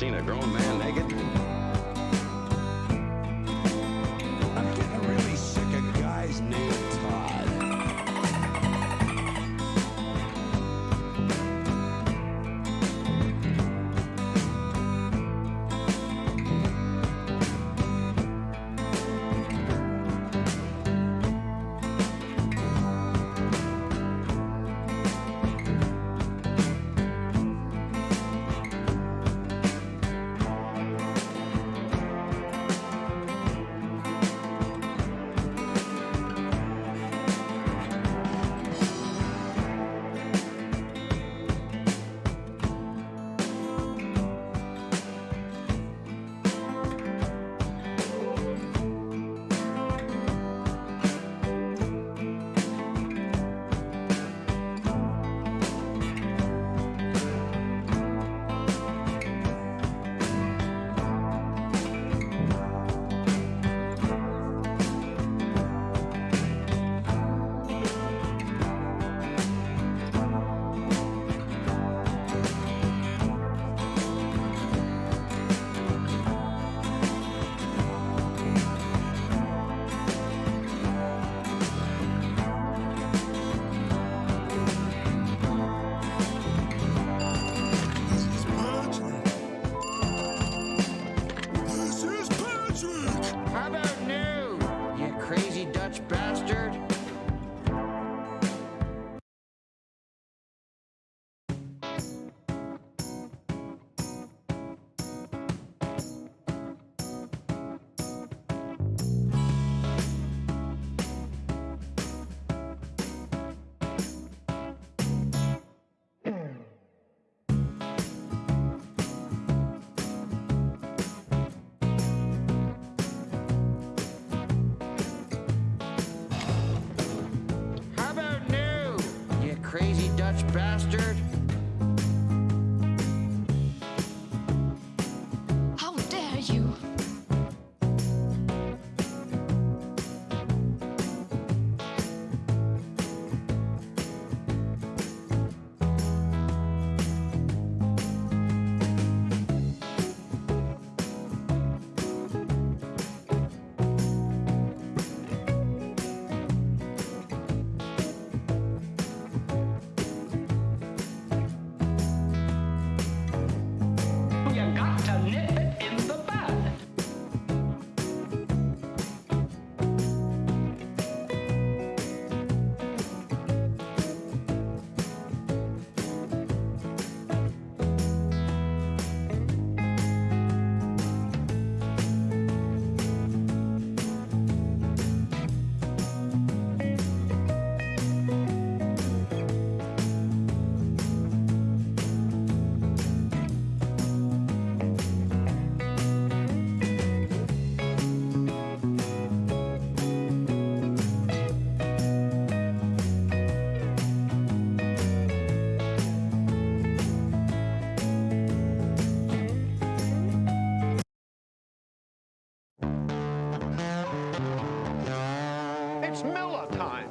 seen a grown man naked? I'm getting really sick of guys named Todd. How about new, you crazy Dutch bastard? How about new, you crazy Dutch bastard? How dare you? You got to nip it in the bud. It's Miller time.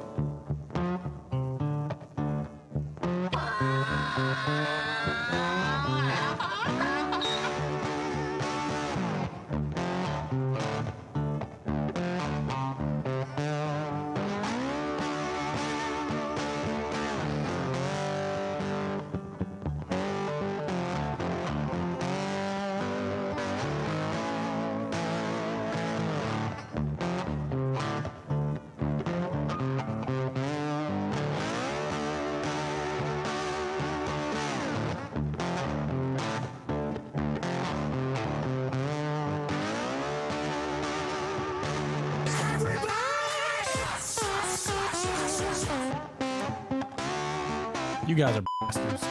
You guys are bastards.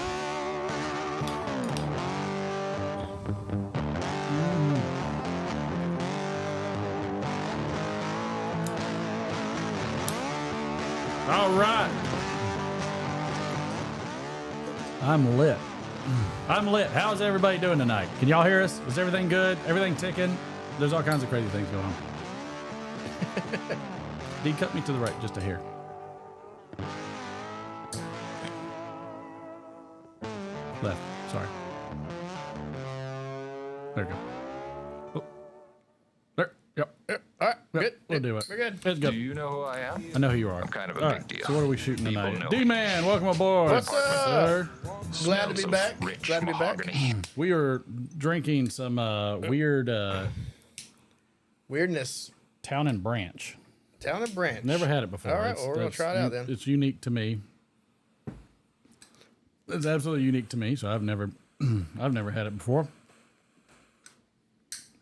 All right. I'm lit. I'm lit. How's everybody doing tonight? Can y'all hear us? Is everything good? Everything ticking? There's all kinds of crazy things going on. D, cut me to the right just a hair. Left. Sorry. do it. We're good. It's good. Do you know who I am? I know who you are. I'm kind of a All big right, deal. so what are we shooting People tonight? know D-Man, welcome aboard. What's up? Sir. Glad to be Smells of back. rich Glad to be back. mahogany. We are drinking some weird Weirdness. Town and Branch. Town and Branch. Never had it before. All right, well, we're gonna That's- try it out then. It's unique to me. It's absolutely unique to me, so I've never had it before.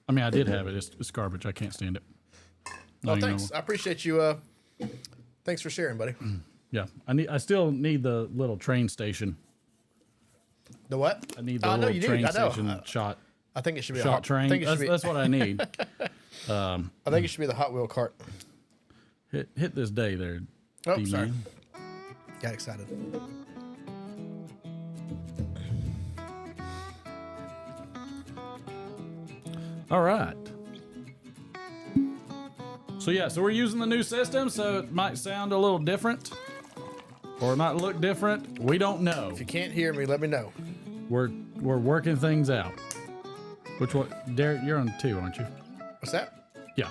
I mean, I did have it. It's garbage. I can't stand it. Well, Not even thanks. I appreciate you. Thanks for sharing, buddy. Yeah, I still need the little train station. The what? I need the Oh, no, little you do. train I know. station shot I think it should be a shot hot train. I think it should That's be, what I need. I think it should be the Hot Wheel cart. Hit this day there. Oh, D-Man. sorry. Got excited. All right. So yeah, so we're using the new system, so it might sound a little different, or it might look different. We don't know. If you can't hear me, let me know. We're working things out. Which one, Derek? You're on 2, aren't you? What's that? Yeah.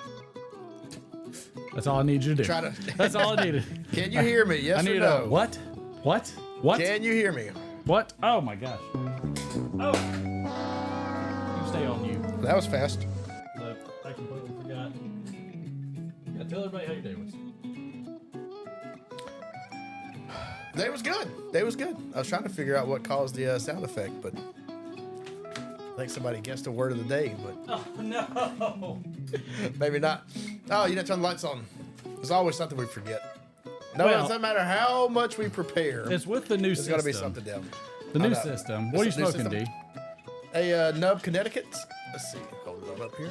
That's all I need you to do. Try to. That's all I needed. Can you hear me? Yes I need or no? a what? What? What? Can you hear me? What? Oh my gosh. Oh. You stay on you. That was fast. Look, I completely forgot. Yeah, tell everybody how your day was. Day was good. Day was good. I was trying to figure out what caused the sound effect, but I think somebody guessed the word of the day, but Oh no. maybe not. Oh, you didn't turn the lights on. There's always something we forget. No, Well- it doesn't matter how much we prepare. It's with the new There's system. got to be something down. The I new know. system. What are you It's a new smoking, D? system. A Nub Connecticut. Let's see. Hold it up here.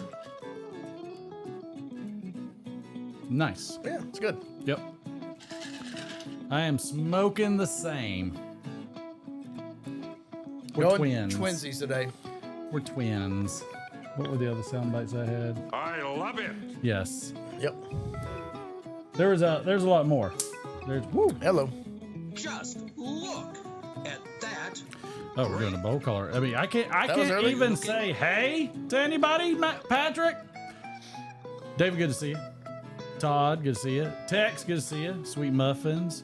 Nice. Yeah, it's good. Yep. I am smoking the same. We're Going twins. Twinsies today. We're twins. What were the other sound bites I had? I love it. Yes. Yep. There's a lot more. There's woo. Hello. Just look at that. Oh, we're doing a bowl color. I mean, I was can't early. even say hey to anybody. Patrick, David, good to see you. Todd, good to see you. Tex, good to see you. Sweet Muffins.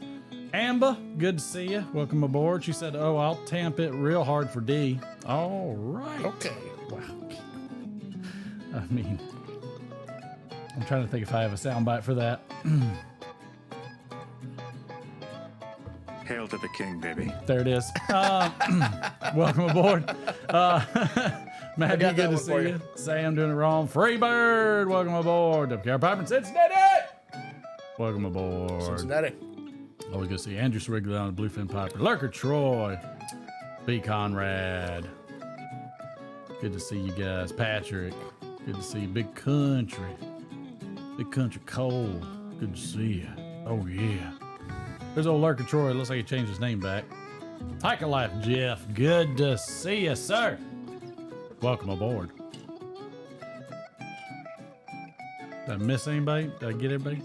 Amber, good to see you. Welcome aboard. She said, "Oh, I'll tamp it real hard for D." All right. Okay. Wow. I mean, I'm trying to think if I have a soundbite for that. Hail to the king, baby. There it is. Welcome aboard. Matt, got good that to one see for you. you. Sam doing it wrong. Freebird, welcome aboard. WKR Piper in Cincinnati. Welcome aboard. Cincinnati. Always good to see Andrew Swigler on the Bluefin Piper. Lurker Troy. B. Conrad. Good to see you guys. Patrick. Good to see you. Big Country. Big Country Cole. Good to see you. Oh, yeah. There's old Lurker Troy. Looks like he changed his name back. Hiker Life Jeff. Good to see you, sir. Welcome aboard. Did I miss anybody? Did I get everybody?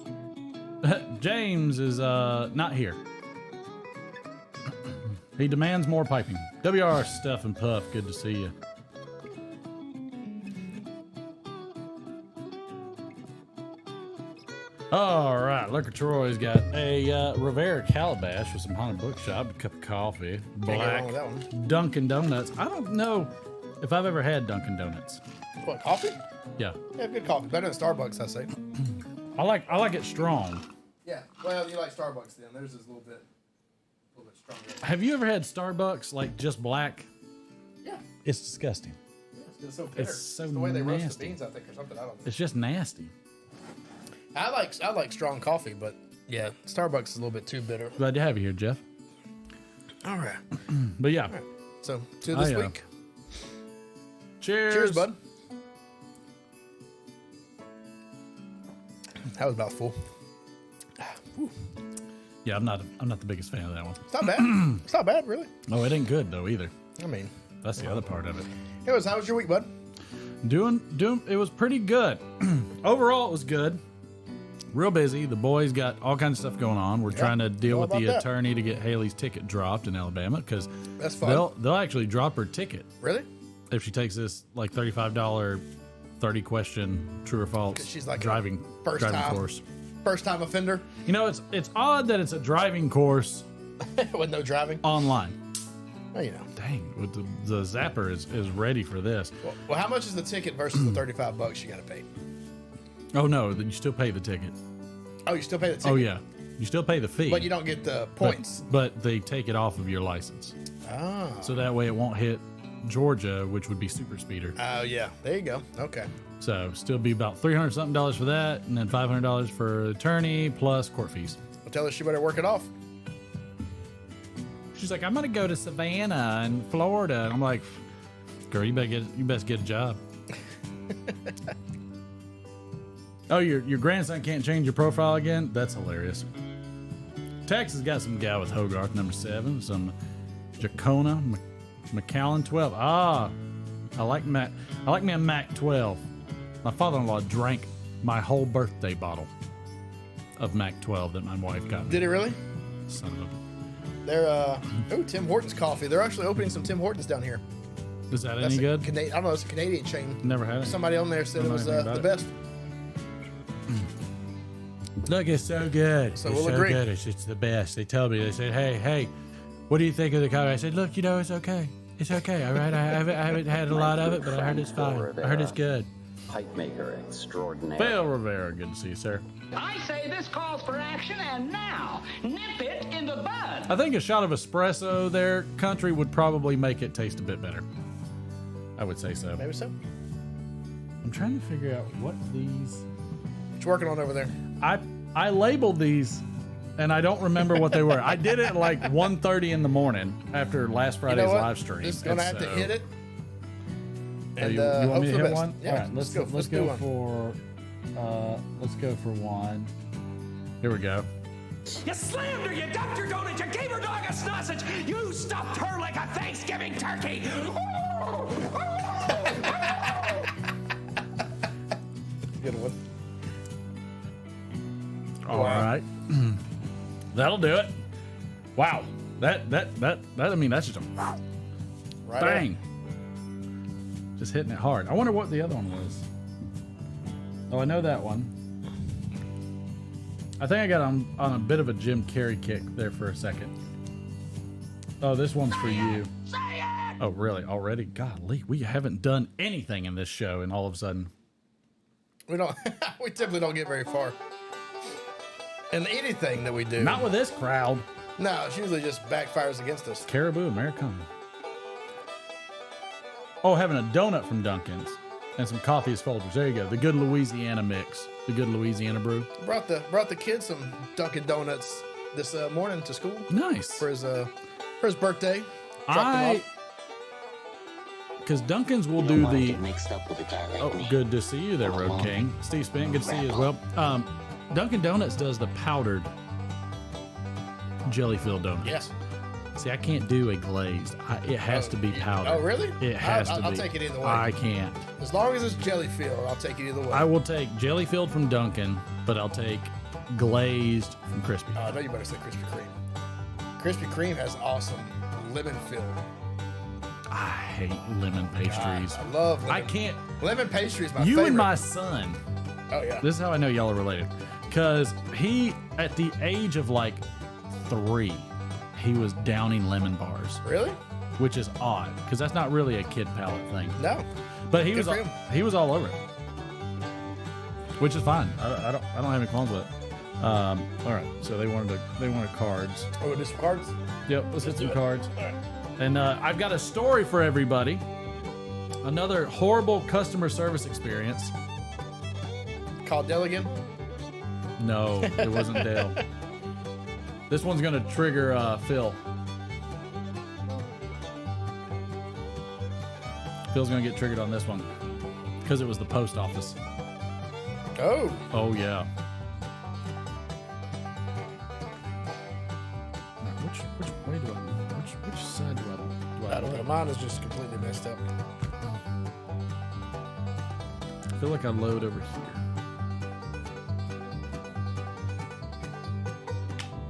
James is not here. He demands more piping. WR Stuff and Puff, good to see you. All right, Lurker Troy's got a Rivera Calabash with some Haunted Bookshop, a cup of coffee, Can't go black wrong with that one. Dunkin' Donuts. I don't know if I've ever had Dunkin' Donuts. What, coffee? Yeah, Yeah, good coffee. Better than Starbucks, I say. I like it strong. Yeah. Well, you like Starbucks then. Theirs is a little bit stronger. Have you ever had Starbucks like just black? Yeah. It's disgusting. Yeah, it's so bitter. It's so the way they roast nasty. the beans, I think, or something. I don't know. It's just nasty. I like strong coffee, but yeah, Starbucks is a little bit too bitter. Glad to have you here, Jeff. All right. But yeah, So to this I, week. cheers. Cheers, bud. That was about full. Yeah, I'm not the biggest fan of that one. It's not bad. It's not bad, really. Oh, it ain't good though either. I mean, That's the other part of it. anyways, how was your week, bud? Doing it was pretty good. Overall, it was good. Real busy. The boys got all kinds of stuff going on. We're trying to deal All with the about that. attorney to get Haley's ticket dropped in Alabama because That's fun. they'll actually drop her ticket Really? if she takes this like $35 30 question true or false 'Cause she's like a driving first time. course. First time offender You know, it's odd that it's a driving course with no driving. online. Well, you know. Dang, with the zapper is ready for this. Well, how much is the ticket versus the $35 you got to pay? Oh no, then you still pay the ticket. Oh, you still pay the ticket? Oh yeah, you still pay the fee, But you don't get the points. But they take it off of your license, so that way it won't hit Georgia, which would be super speeder. Oh, yeah. There you go. Okay. So still be about $300 something for that, and then $500 for attorney plus court fees. Well, tell her she better work it off. She's like, I'm gonna go to Savannah in Florida, and I'm like, girl, you best get a job. Oh, your grandson can't change your profile again? That's hilarious. Texas got some guy with Hogarth, number 7, some Jacona, McAllen 12. Ah, I like me a Mac 12. My father-in-law drank my whole birthday bottle of Mac 12 that my wife got me. Did it really? Son of a... They're, Tim Hortons coffee. They're actually opening some Tim Hortons down here. Is that That's any good? I don't know. It's a Canadian chain. Never had it. Somebody on there said it was Don't know the anything about best. Look, it's so good. So it's we'll so agree. good. It's the best. They told me. They said, hey, what do you think of the coffee? I said, look, it's okay. It's okay. All right. I haven't had a lot of it, but I heard it's fine. I heard it's good. Pipe maker extraordinaire. Phil Rivera, good to see you, sir. I say this calls for action, and now, nip it in the bud. I think a shot of espresso there, country, would probably make it taste a bit better. I would say so. Maybe so. I'm trying to figure out what these... What you working on over there? I labeled these, and I don't remember what they were. I did it at like 1:30 in the morning after last Friday's live stream. Just gonna have to hit it. And you hope want me for to the hit best. one? Yeah, All right, let's go do one. for one. Here we go. You slammed her, you dumped her donut, you gave her dog a sausage, you stuffed her like a Thanksgiving turkey. Good one. All right. That'll do it. Wow. That I mean, that's just a Right bang. Just hitting it hard. I wonder what the other one was. Oh, I know that one. I think I got on a bit of a Jim Carrey kick there for a second. Oh, this one's for you. Oh, really? Already? Golly, we haven't done anything in this show, and all of a sudden. We don't. We typically don't get very far. In anything that we do. Not with this crowd. No, it usually just backfires against us. Caribou Americana. Oh, having a donut from Dunkin's and some coffee as Folgers. There you go. The good Louisiana mix. The good Louisiana brew. Brought the kid some Dunkin' Donuts this morning to school Nice. for his birthday. Dropped him off. Because Dunkin's will do the. Mixed up with a guy like Oh, me. good to see you there, Road King. Steve Spin, good to see you as well. Dunkin' Donuts does the powdered jelly-filled donuts. Yes. See, I can't do a glazed. It has to be powdered. Oh, really? It has to be. I'll take it either way. I can't. As long as it's jelly filled, I'll take it either way. I will take jelly-filled from Dunkin', but I'll take glazed from Krispy. Oh, I know you better say Krispy Kreme. Krispy Kreme has awesome lemon filled. I hate lemon pastries. I love lemon. I can't. Lemon pastry is my You favorite. and my son. Oh, yeah. This is how I know y'all are related. Because he, at the age of like 3, he was downing lemon bars, Really? which is odd because that's not really a kid palate thing. No. But he Good was for him. he was all over it, which is fine. I don't have any qualms with it. All right, so they wanted cards. Oh, just cards? Yep, let's hit some cards. And I've got a story for everybody. Another horrible customer service experience. Call Dell again? No, it wasn't Dale. This one's gonna trigger Phil. Phil's gonna get triggered on this one because it was the post office. Oh. Oh yeah. Which way do I? Which side do I? I don't know. Mine is just completely messed up. I feel like I load over here.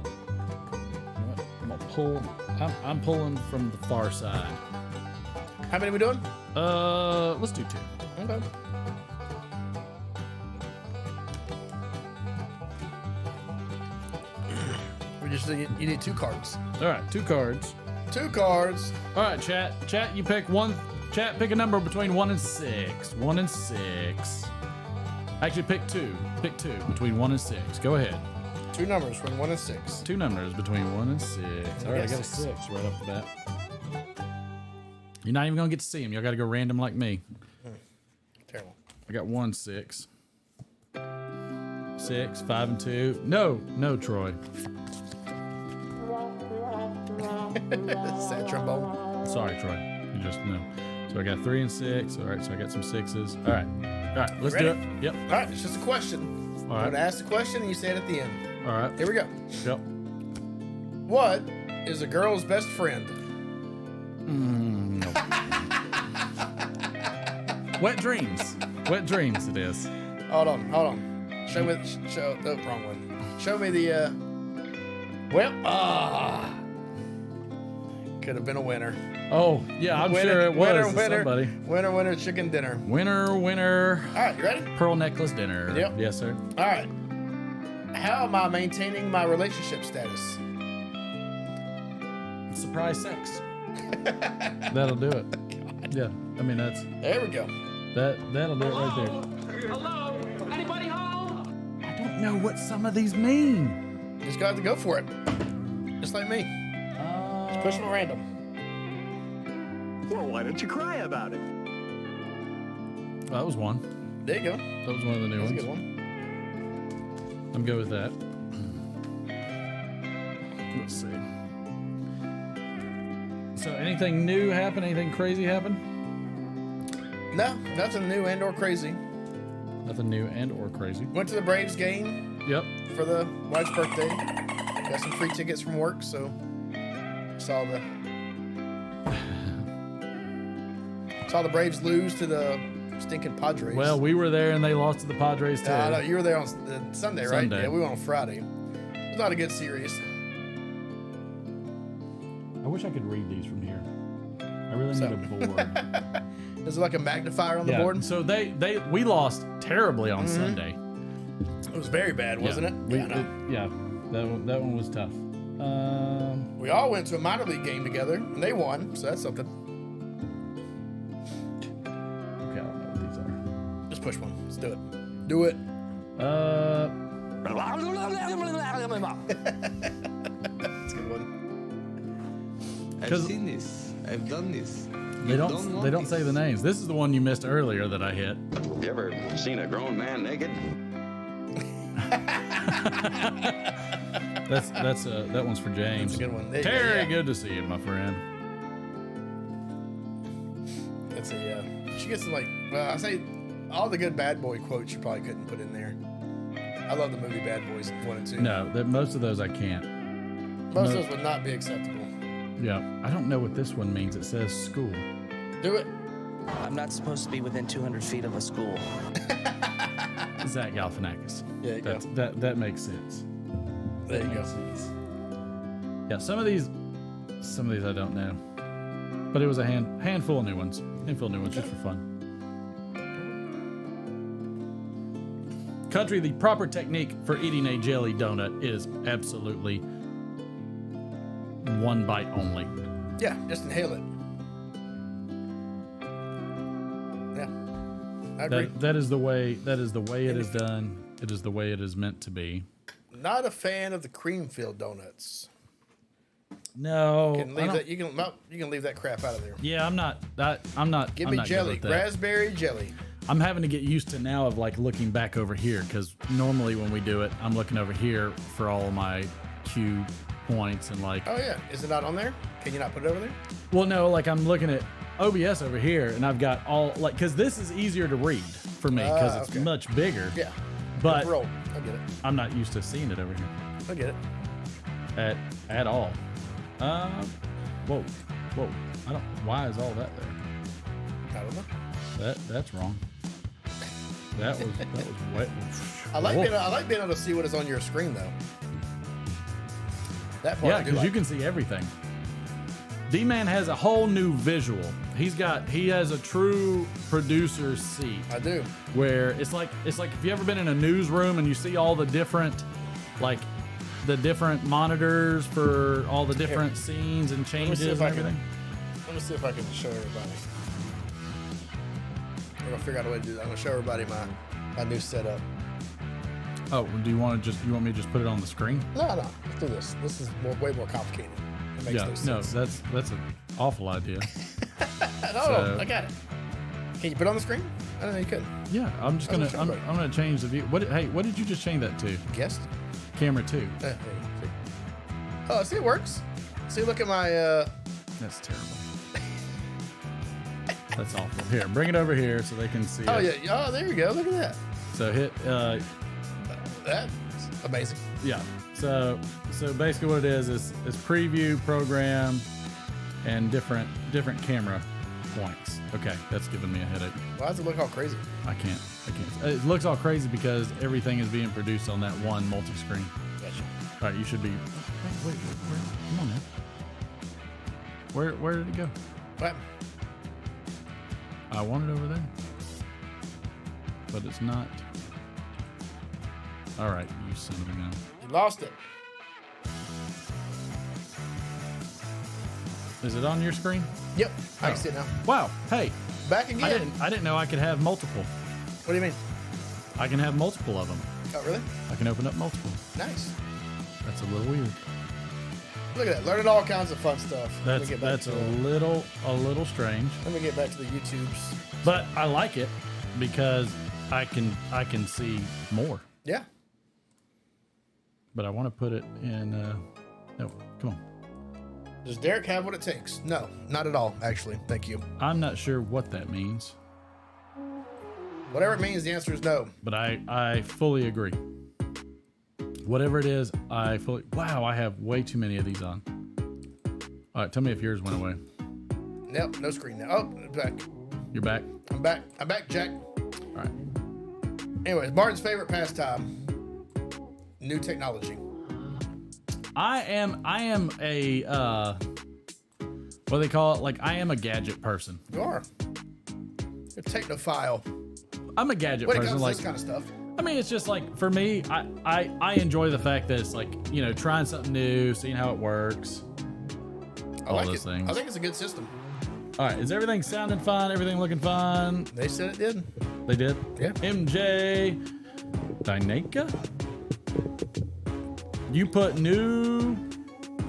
You know what? I'm gonna pull. I'm pulling from the far side. How many are we doing? Let's do 2. Okay. You need 2 cards. All right, 2 cards. 2 cards. All right, chat. Chat, you pick one. Chat, pick a number between 1 and 6. 1 and 6. Actually, pick 2. Pick 2 between 1 and 6. Go ahead. 2 numbers from 1 and 6. 2 numbers between 1 and 6. All right, I got a 6. 6 right off the bat. You're not even gonna get to see them. Y'all got to go random like me. Terrible. I got 1 6. 6 5 and 2. No, Troy. Sad trombone. Sorry, Troy. You just no. So I got 3 and 6. All right, so I got some 6s. All right, let's do it. Yep. All right, it's just a question. All I'm right. gonna ask the question and you say it at the end. All right. Here we go. Yep. What is a girl's best friend? No. Wet dreams. Wet dreams. It is. Hold on. Show me. Oh, wrong one. Show me the. Could have been a winner. Oh yeah, I'm sure it was. Winner, Somebody. Winner, chicken dinner. Winner. All right, you ready? Pearl necklace dinner. Yep. Yes, sir. All right. How am I maintaining my relationship status? Surprise sex. That'll do it. Yeah. I mean There we go. that'll do it right there. Hello? Anybody home? I don't know what some of these mean. Just got to go for it. Just like me. Just push them at random. Well, why don't you cry about it? That was one. There you go. That was one of the new That's a ones. good one. I'm good with that. Let's see. So anything new happen? Anything crazy happen? No, nothing new and or crazy. Nothing new and or crazy. Went to the Braves game Yep. for the wife's birthday. Got some free tickets from work, so saw the Braves lose to the stinking Padres. Well, we were there and they lost to the Padres too. I know you were there on Sunday, right? Sunday. Yeah, we went on Friday. It was not a good series. I wish I could read these from here. I really need a board. Is it like a magnifier on the board? So we lost terribly on Sunday. It was very bad, wasn't it? We, Yeah, I know. that one was tough. We all went to a minor league game together, and they won, so that's something. Okay, I don't know what these are. Just push one. Let's do it. Do it. That's a good one. I've seen this. I've done this. They don't say the names. This is the one you missed earlier that I hit. You ever seen a grown man naked? That one's for James. That's a good one. There you go, Terry, yeah. good to see you, my friend. That's a she gets some I say all the good Bad Boy quotes you probably couldn't put in there. I love the movie Bad Boys 1 and 2. No, most of those I can't. Most of those would not be acceptable. Yeah, I don't know what this one means. It says school. Do it. I'm not supposed to be within 200 feet of a school. Zach Galifianakis. Yeah, you go. That makes sense. There you go. Yeah, some of these I don't know, but it was a handful of new ones. Handful of new ones just for fun. Country, the proper technique for eating a jelly donut is absolutely one bite only. Yeah, just inhale it. Yeah, I agree. That is the way it is done. It is the way it is meant to be. Not a fan of the cream-filled donuts. No, You can leave that crap out of there. Yeah, I'm not. Give I'm me not good jelly, with that. raspberry jelly. I'm having to get used to now of looking back over here because normally when we do it, I'm looking over here for all of my cue points and Oh yeah, is it not on there? Can you not put it over there? Well, no, I'm looking at OBS over here and I've got all because this is easier to read for me because it's much bigger. Yeah, but roll. I get it. I'm not used to seeing it over here. I get it. At all. Whoa. I don't. Why is all that there? I don't know. That's wrong. That was wet. I like being able to see what is on your screen though. That part. Yeah, because you can see everything. D-Man has a whole new visual. He has a true producer seat. I do. Where it's like if you ever been in a newsroom and you see all the different the different monitors for all the different scenes and changes and everything? Let me see if I can show everybody. I'm gonna figure out a way to do that. I'm gonna show everybody my new setup. Oh, do you want me to just put it on the screen? No, let's do this. This is way more complicated. It makes no sense. That's an awful idea. No, I got it. Can you put it on the screen? I don't know you could. Yeah, I'm gonna change the view. What did you just change that to? Guest? Camera 2. Oh, see, it works. See, look at my. That's terrible. That's awful. Here, bring it over here so they can see. Oh it. yeah. Oh, there you go. Look at that. So hit. That's amazing. Yeah. So basically, what it is preview, program, and different camera points. Okay, that's giving me a headache. Why does it look all crazy? I can't. It looks all crazy because everything is being produced on that one multi-screen. Gotcha. All right, you should be. Wait, where? Come on, man. Where did it go? What? I want it over there, but it's not. All right, you son of a gun. You lost it. Is it on your screen? Yep, I can see it now. Wow. Hey. Back again. I didn't know I could have multiple. What do you mean? I can have multiple of them. Oh, really? I can open up multiple. Nice. That's a little weird. Look at that. Learning all kinds of fun stuff. That's a little strange. Let me get back to the YouTubes. But I like it because I can see more. Yeah. But I want to put it in. No, come on. Does Derek have what it takes? No, not at all, actually. Thank you. I'm not sure what that means. Whatever it means, the answer is no. But I fully agree. Whatever it is, wow, I have way too many of these on. All right, tell me if yours went away. Nope, no screen now. Oh, back. You're back? I'm back, Jack. All right. Anyways, Martin's favorite pastime. New technology. I am a what do they call it? Like, I am a gadget person. You are. You're a technophile. I'm a gadget when person. It comes like to this kind of stuff. I mean, it's just like, for me, I enjoy the fact that it's like, trying something new, seeing how it works. I like those things. I think it's a good system. All right, is everything sounding fun? Everything looking fun? They said it did. They did? Yeah. MJ Dyneka? You put new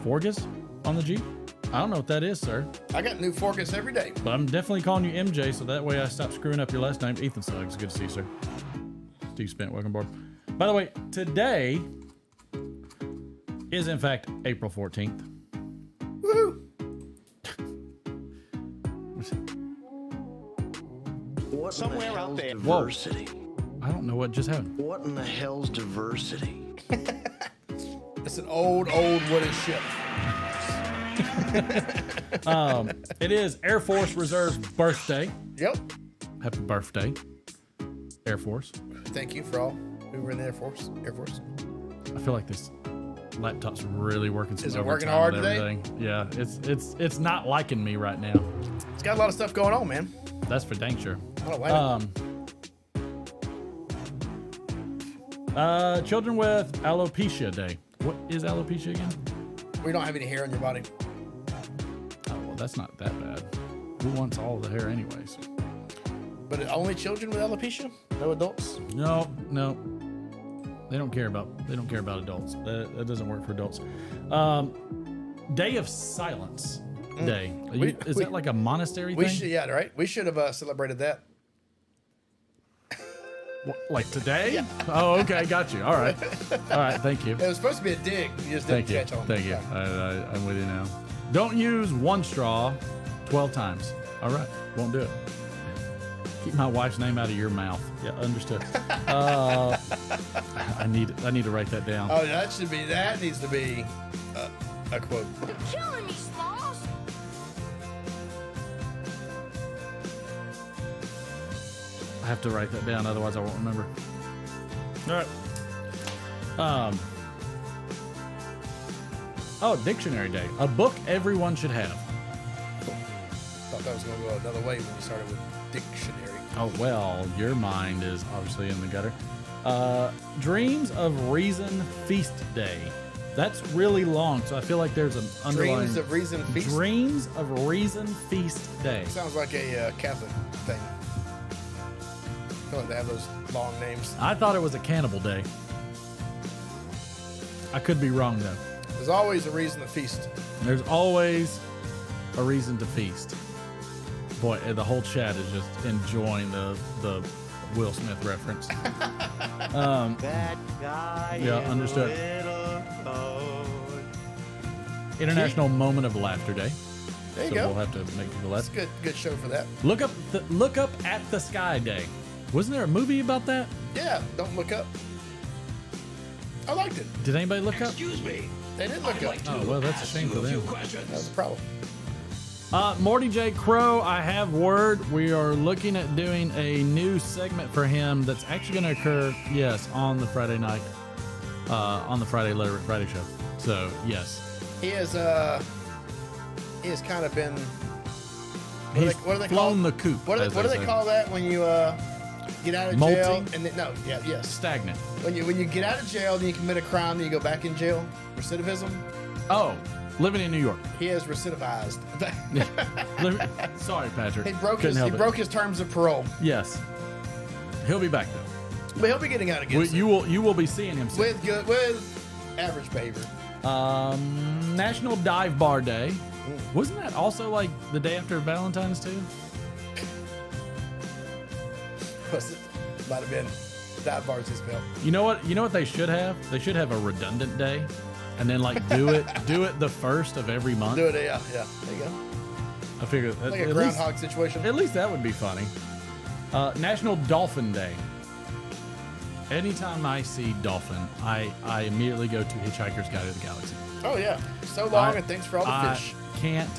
Forgus on the Jeep? I don't know what that is, sir. I got new Forgus every day. But I'm definitely calling you MJ, so that way I stop screwing up your last name. Ethan Suggs, good to see you, sir. Steve Spent, welcome aboard. By the way, today is in fact April 14th. Woohoo! What somewhere out there? Diversity. I don't know what just happened. What in the hell's diversity? It's an old wooden ship. It is Air Force Reserve's birthday. Yep. Happy birthday, Air Force. Thank you for all who were in the Air Force. I feel like this laptop's really working. Is it working hard today? Yeah, it's not liking me right now. It's got a lot of stuff going on, man. That's for dang sure. I don't like it. Children with alopecia day. What is alopecia again? We don't have any hair on your body. Oh, well, that's not that bad. Who wants all the hair anyways? But only children with alopecia? No adults? No. They don't care about adults. That doesn't work for adults. Day of Silence Day. Is that like a monastery thing? Yeah, right. We should have celebrated that. What, like today? Yeah. Oh, okay, got you. All right, thank you. It was supposed to be a dig. You just didn't catch on. Thank you. I'm with you now. Don't use one straw 12 times. All right, won't do it. Keep my wife's name out of your mouth. Yeah, understood. I need to write that down. Oh, that needs to be a quote. You're killing me, Smalls. I have to write that down, otherwise I won't remember. All right. Dictionary Day. A book everyone should have. Thought that was going to go another way when you started with dictionary. Oh, well, your mind is obviously in the gutter. Dreams of Reason Feast Day. That's really long, so I feel like there's an underlying... Dreams of Reason Feast? Dreams of Reason Feast Day. Sounds like a Catholic thing. I feel like they have those long names. I thought it was a cannibal day. I could be wrong, though. There's always a reason to feast. There's always a reason to feast. Boy, the whole chat is just enjoying the Will Smith reference. That guy. Yeah, understood. International Moment of Laughter Day. There you so go. We'll have to make people laugh. That's good show for that. Look up at the sky day. Wasn't there a movie about that? Yeah, Don't Look Up. I liked it. Did anybody look up? Excuse me. They did look up. Oh, well, that's a shame for them. That was a problem. Morty J Crowe, I have word. We are looking at doing a new segment for him that's actually going to occur, yes, on the Friday night, on the Friday Letter Friday show. So, yes. He has kind of been. What do they call flown the coop. What do they call that when you get out of jail? Molting? And then, yes. Stagnant. When you get out of jail, then you commit a crime, then you go back in jail. Recidivism. Oh, living in New York. He has recidivized. Sorry, Patrick. He broke his terms of parole. Yes. He'll be back though. But he'll be getting out again. You will be seeing him soon. with average behavior. National Dive Bar Day. Wasn't that also like the day after Valentine's too? Might have been. Dive bars is spelled. You know what they should have? They should have a redundant day, and then like do it the first of every month. Do it, yeah. There you go. I figure Like a groundhog situation. At least that would be funny. National Dolphin Day. Anytime I see dolphin, I immediately go to Hitchhiker's Guide to the Galaxy. Oh yeah, so long and thanks for all the fish. Can't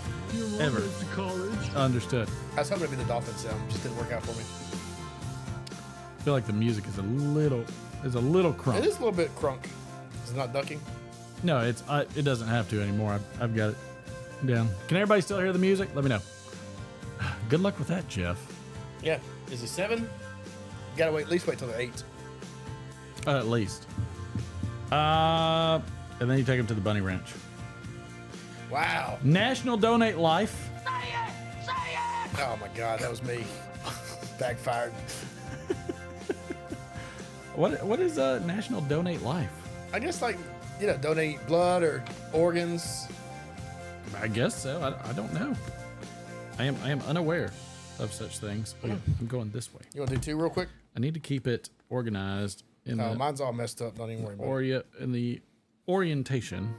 ever. Understood. I was hoping to be the dolphin sound, just didn't work out for me. I feel like the music is a little crunk. It is a little bit crunk. Is it not ducking? No, it doesn't have to anymore. I've got it down. Can everybody still hear the music? Let me know. Good luck with that, Jeff. Yeah. Is it 7? You gotta at least wait till they're 8. At least. And then you take them to the Bunny Ranch. Wow. National Donate Life. Oh my God, that was me. Backfired. What is National Donate Life? I guess donate blood or organs. I guess so. I don't know. I am unaware of such things. Oh, yeah, I'm going this way. You want to do 2 real quick? I need to keep it organized. Mine's all messed up. Don't even worry about it. In the orientation.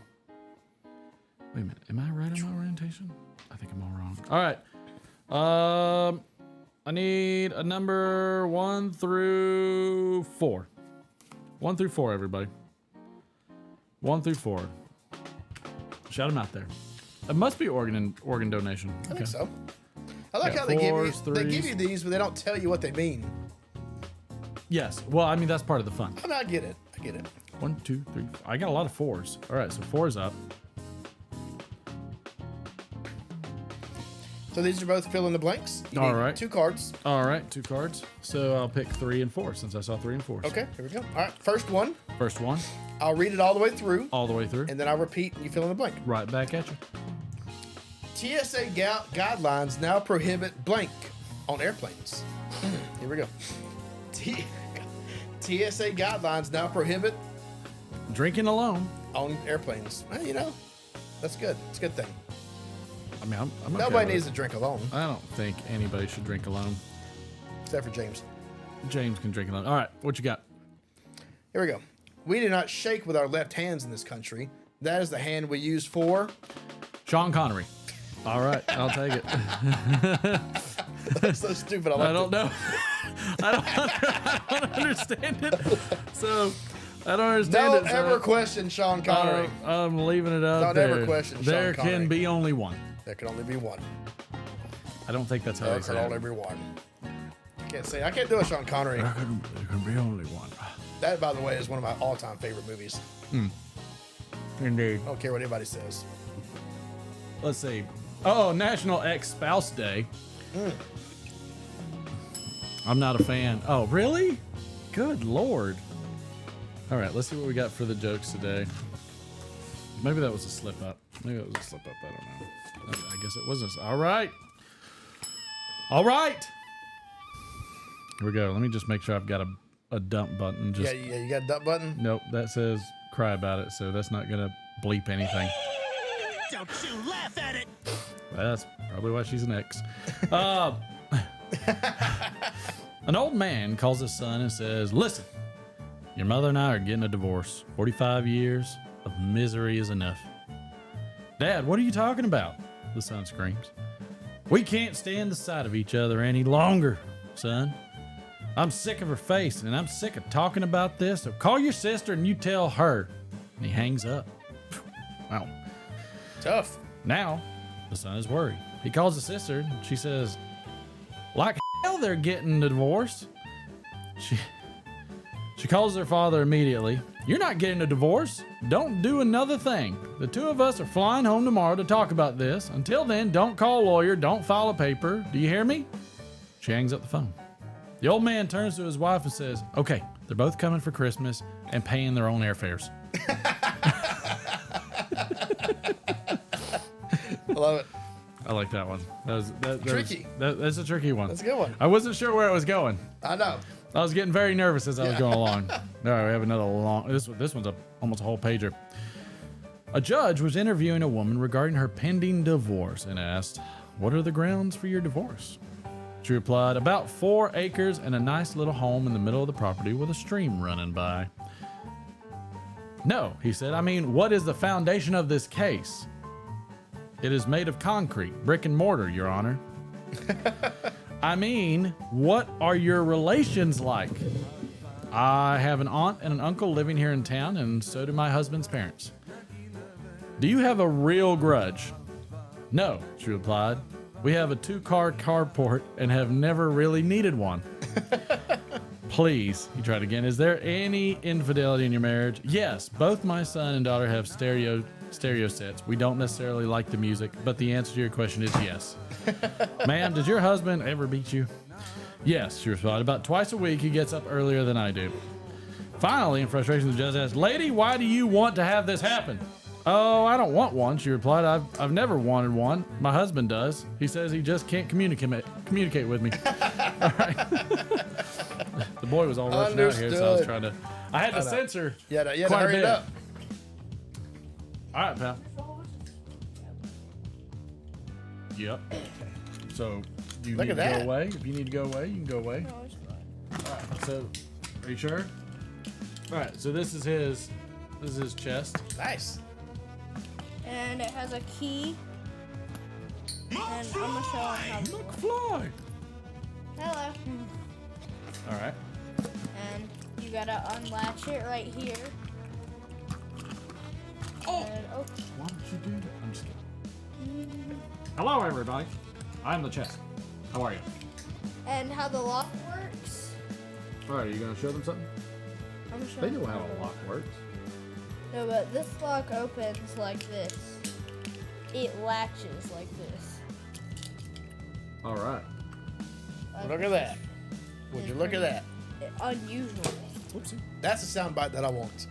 Wait a minute. Am I right on my orientation? I think I'm all wrong. All right. I need a number 1 through 4. 1 through 4, everybody. 1 through 4. Shout them out there. It must be organ donation. I think so. I like how they give you these, but they don't tell you what they mean. Yes. Well, I mean, that's part of the fun. I get it. 1, 2, 3. I got a lot of 4s. All right, so 4's up. So these are both fill in the blanks. All right. 2 cards. All right, 2 cards. So I'll pick 3 and 4 since I saw 3 and 4. Okay, here we go. All right, first one. First one. I'll read it all the way through. All the way through. And then I'll repeat and you fill in the blank. Right back at you. TSA guidelines now prohibit blank on airplanes. Here we go. TSA guidelines now prohibit drinking alone on airplanes. Well, that's good. It's a good thing. I mean, I'm nobody needs to drink alone. I don't think anybody should drink alone. Except for James. James can drink alone. All right, what you got? Here we go. We do not shake with our left hands in this country. That is the hand we use for Sean Connery. All right, I'll take it. That's so stupid. I don't know. I don't understand it. So I don't understand it. Don't ever question Sean Connery. I'm leaving it up there. Don't ever question Sean Connery. There can be only one. There can only be one. I don't think that's how they they say it. There it. can only be one. I can't do a Sean Connery. There can be only one. That, by the way, is one of my all-time favorite movies. Indeed. I don't care what anybody says. Let's see. Oh, National Ex-Spouse Day. I'm not a fan. Oh, really? Good Lord. All right, let's see what we got for the jokes today. Maybe that was a slip up. Maybe that was a slip up. I don't know. I guess it wasn't. All right. All right. Here we go. Let me just make sure I've got a dump button. Just, yeah, you got a dump button? Nope, that says cry about it, so that's not going to bleep anything. Don't you laugh at it! That's probably why she's an ex. An old man calls his son and says, listen, your mother and I are getting a divorce. 45 years of misery is enough. Dad, what are you talking about? The son screams. We can't stand the sight of each other any longer, son. I'm sick of her face and I'm sick of talking about this. So call your sister and you tell her. And he hangs up. Wow. Tough. Now, the son is worried. He calls his sister and she says, like hell they're getting a divorce. She calls their father immediately. You're not getting a divorce. Don't do another thing. The two of us are flying home tomorrow to talk about this. Until then, don't call a lawyer. Don't file a paper. Do you hear me? She hangs up the phone. The old man turns to his wife and says, okay, they're both coming for Christmas and paying their own airfares. I love it. I like that one. That Tricky. That's a tricky one. That's a good one. I wasn't sure where it was going. I know. I was getting very nervous as I was going along. All right, we have another long. This one's almost a whole pager. A judge was interviewing a woman regarding her pending divorce and asked, "What are the grounds for your divorce?" She replied, "About 4 acres and a nice little home in the middle of the property with a stream running by." "No," he said. "I mean, what is the foundation of this case?" "It is made of concrete, brick and mortar, Your Honor." "I mean, what are your relations like?" "I have an aunt and an uncle living here in town, and so do my husband's parents." "Do you have a real grudge?" "No," she replied. "We have a 2-car carport and have never really needed one." "Please," he tried again, "is there any infidelity in your marriage?" "Yes, both my son and daughter have stereo sets. We don't necessarily like the music, but the answer to your question is yes." "Ma'am, does your husband ever beat you?" "Yes," she replied. "About twice a week. He gets up earlier than I do." Finally, in frustration, the judge asked, "Lady, why do you want to have this happen?" "Oh, I don't want one," she replied. I've never wanted one. My husband does. He says he just can't communicate with me." All right. The boy was all rushing out here, so I was trying to. I had to censor. You had to quite a hurry it bit. up. All right, pal. Yep. So you Look need at to that. go away. If you need to go away, you can go away. No, it's fine. All right. So, are you sure? All right. So this is his chest. Nice. And it has a key. And I'm gonna show him how to work. McFly. Hello. All right. And you gotta unlatch it right here. Oh. And, Why don't you do that? I'm just kidding. Hello, everybody. I'm the chest. How are you? and how the lock works. All right, are you gonna show them something? I'm They showing know how a lock works. No, but this lock opens like this. It latches like this. All right. Look at that. Would you look at that? Unusual. Whoopsie. That's a sound bite that I want.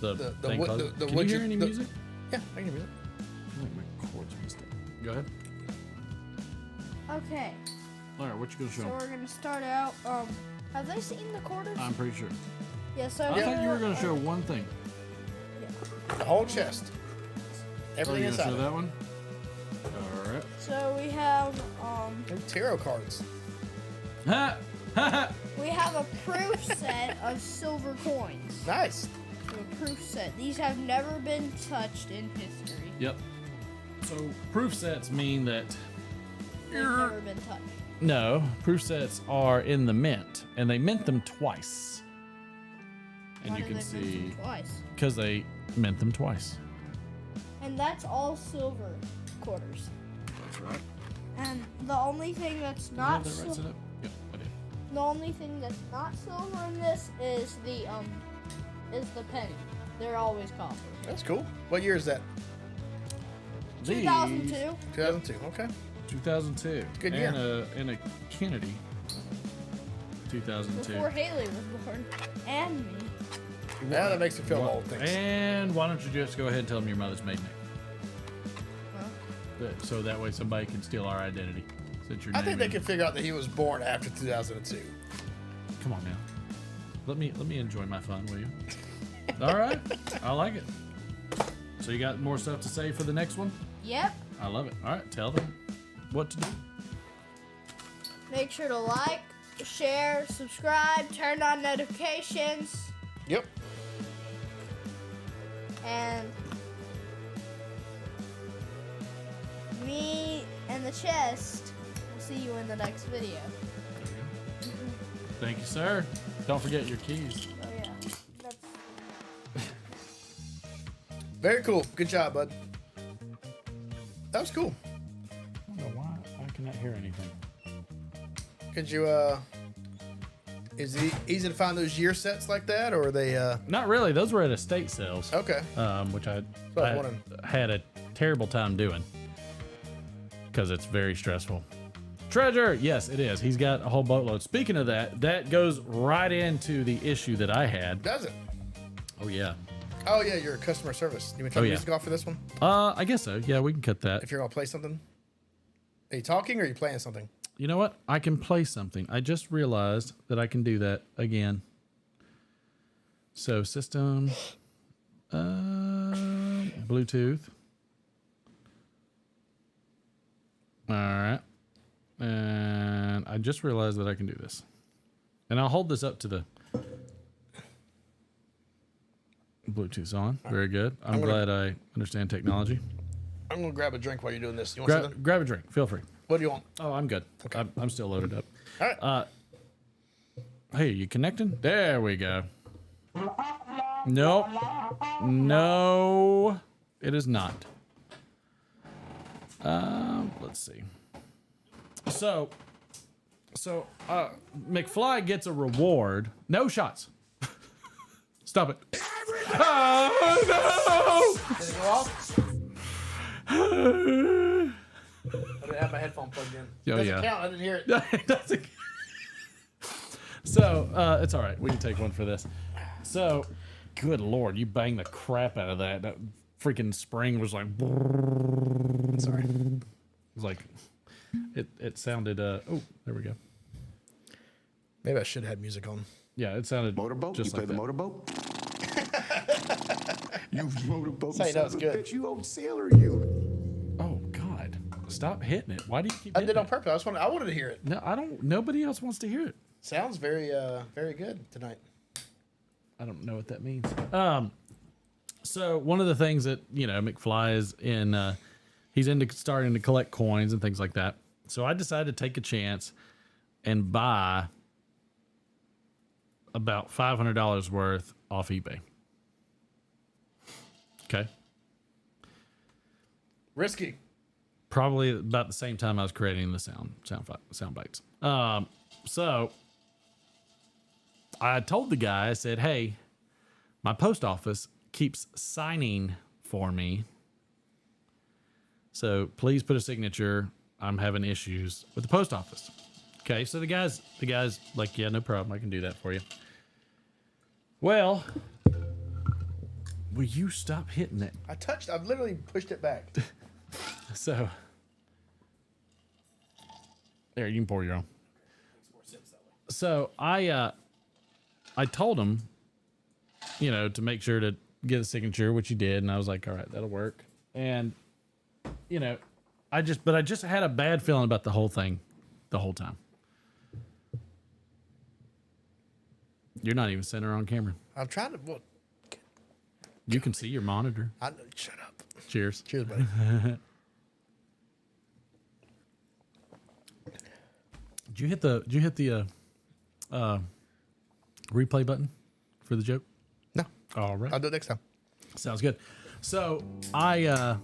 The thing wood- called- the Can wood you hear you- any the- music? Yeah, I can hear music. I think my chords messed up. Go ahead. Okay, All right, what you gonna show so 'em? we're gonna start out. Have they seen the quarters? I'm pretty sure. Yeah, so I thought you were gonna show one thing. The whole chest. Oh, Everything you gonna inside. show of it. that one? All right. So we have They're tarot cards. Ha! Ha! Ha! we have a proof set of silver coins. Nice. So a proof set. These have never been touched in history. Yep. So proof sets mean that They've never been touched. no, proof sets are in the mint, and they mint them twice. And Why you do can they mint them see twice. because they mint them twice. And that's all silver quarters. That's right. And the only thing that's Did I not have that right set silver. up? Yep, I did. The only thing that's not silver in this is the penny. They're always copper. That's cool. What year is that? 2002. 2002. Okay. 2002. Good year. And a Kennedy. 2002. Before Haley was born. And me. Yeah, that makes me feel old. Thanks. And why don't you just go ahead and tell them your mother's maiden name? So that way somebody can steal our identity. Since your I think name they is- can figure out that he was born after 2002. Come on now. Let me enjoy my fun, will you? All right. I like it. So you got more stuff to say for the next one? Yep. I love it. All right. Tell them what to do. Make sure to like, share, subscribe, turn on notifications, Yep. and me and the chest will see you in the next video. Thank you, sir. Don't forget your keys. Oh yeah. That's Very cool. Good job, bud. That was cool. I don't know why I cannot hear anything. Could you, is it easy to find those year sets like that, or are they, Not really. Those were at estate sales. Okay. Which I what I was wondering. had a terrible time doing because it's very stressful. Treasure, yes, it is. He's got a whole boatload. Speaking of that, that goes right into the issue that I had. Does it? Oh yeah. Oh, yeah, you're a customer service. You want to cut the music off for this one? I guess so. Yeah, we can cut that. If you're going to play something? Are you talking or are you playing something? You know what? I can play something. I just realized that I can do that again. So system, Bluetooth. All right. And I just realized that I can do this. And I'll hold this up to the Bluetooth's on. Very good. I'm glad I understand technology. I'm going to grab a drink while you're doing this. You want something? Grab a drink. Feel free. What do you want? Oh, I'm good. Okay. I'm still loaded up. All right. Hey, you connecting? There we go. Nope. No, it is not. Let's see. So McFly gets a reward. No shots. Stop it. Oh, Did it go off? I didn't have my headphone plugged in. Oh, Doesn't yeah. count. I didn't hear it. no. It doesn't. So, it's all right. We can take one for this. So, good Lord, you banged the crap out of that. That freaking spring was like... Sorry. It was like... It sounded... oh, there we go. Maybe I should have had music on. Yeah, it sounded Motorboat? just You play like the that. motorboat? You motorboat. Say, no, it's son of a good. bitch, you old sailor, you. Oh, God. Stop hitting it. Why do you keep I hitting did on it? purpose. I wanted to hear it. No, I don't... Nobody else wants to hear it. Sounds very, very good tonight. I don't know what that means. So one of the things that, McFly is in, he's into starting to collect coins and things like that. So I decided to take a chance and buy about $500 worth off eBay. Okay. Risky. Probably about the same time I was creating the sound bites. So I told the guy, I said, hey, my post office keeps signing for me. So please put a signature. I'm having issues with the post office. Okay. So the guy's like, yeah, no problem. I can do that for you. Well, will you stop hitting it? I've literally pushed it back. So there, you can pour your own. So I told him, to make sure to get a signature, which he did, and I was like, all right, that'll work. And I just had a bad feeling about the whole thing the whole time. You're not even center on camera. I'm trying to. Well, You can see your monitor. Shut up. Cheers. Cheers, buddy. Did you hit the replay button for the joke? No. All right. I'll do it next time. Sounds good. So I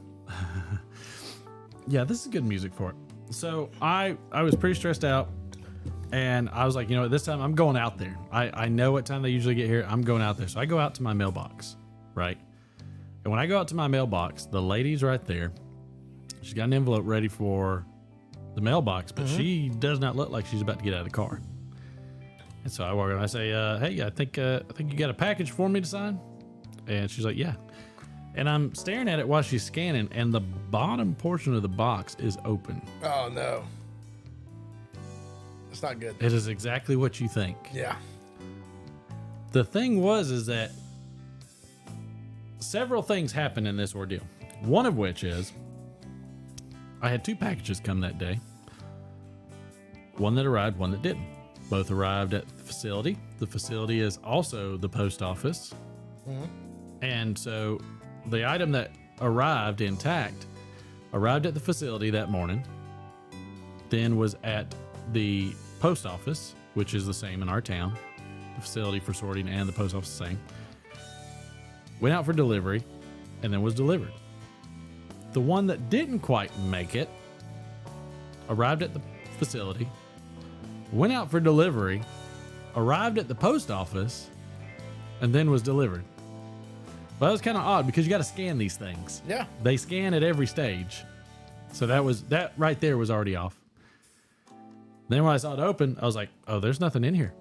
yeah, this is good music for it. So I was pretty stressed out, and I was like, this time I'm going out there. I know what time they usually get here. I'm going out there. So I go out to my mailbox, right? And when I go out to my mailbox, the lady's right there. She's got an envelope ready for the mailbox, but she does not look like she's about to get out of the car. And so I walk in and I say, hey, I think you got a package for me to sign. And she's like, yeah. And I'm staring at it while she's scanning, and the bottom portion of the box is open. Oh no. It's not good. It is exactly what you think. Yeah. The thing is that several things happened in this ordeal. One of which is I had 2 packages come that day. One that arrived, one that didn't. Both arrived at the facility. The facility is also the post office. Mm-hmm. And so the item that arrived intact arrived at the facility that morning, then was at the post office, which is the same in our town. The facility for sorting and the post office the same. Went out for delivery and then was delivered. The one that didn't quite make it arrived at the facility, went out for delivery, arrived at the post office, and then was delivered. Well, that was kind of odd because you got to scan these things. Yeah. They scan at every stage. So that right there was already off. Then when I saw it open, I was like, oh, there's nothing in here.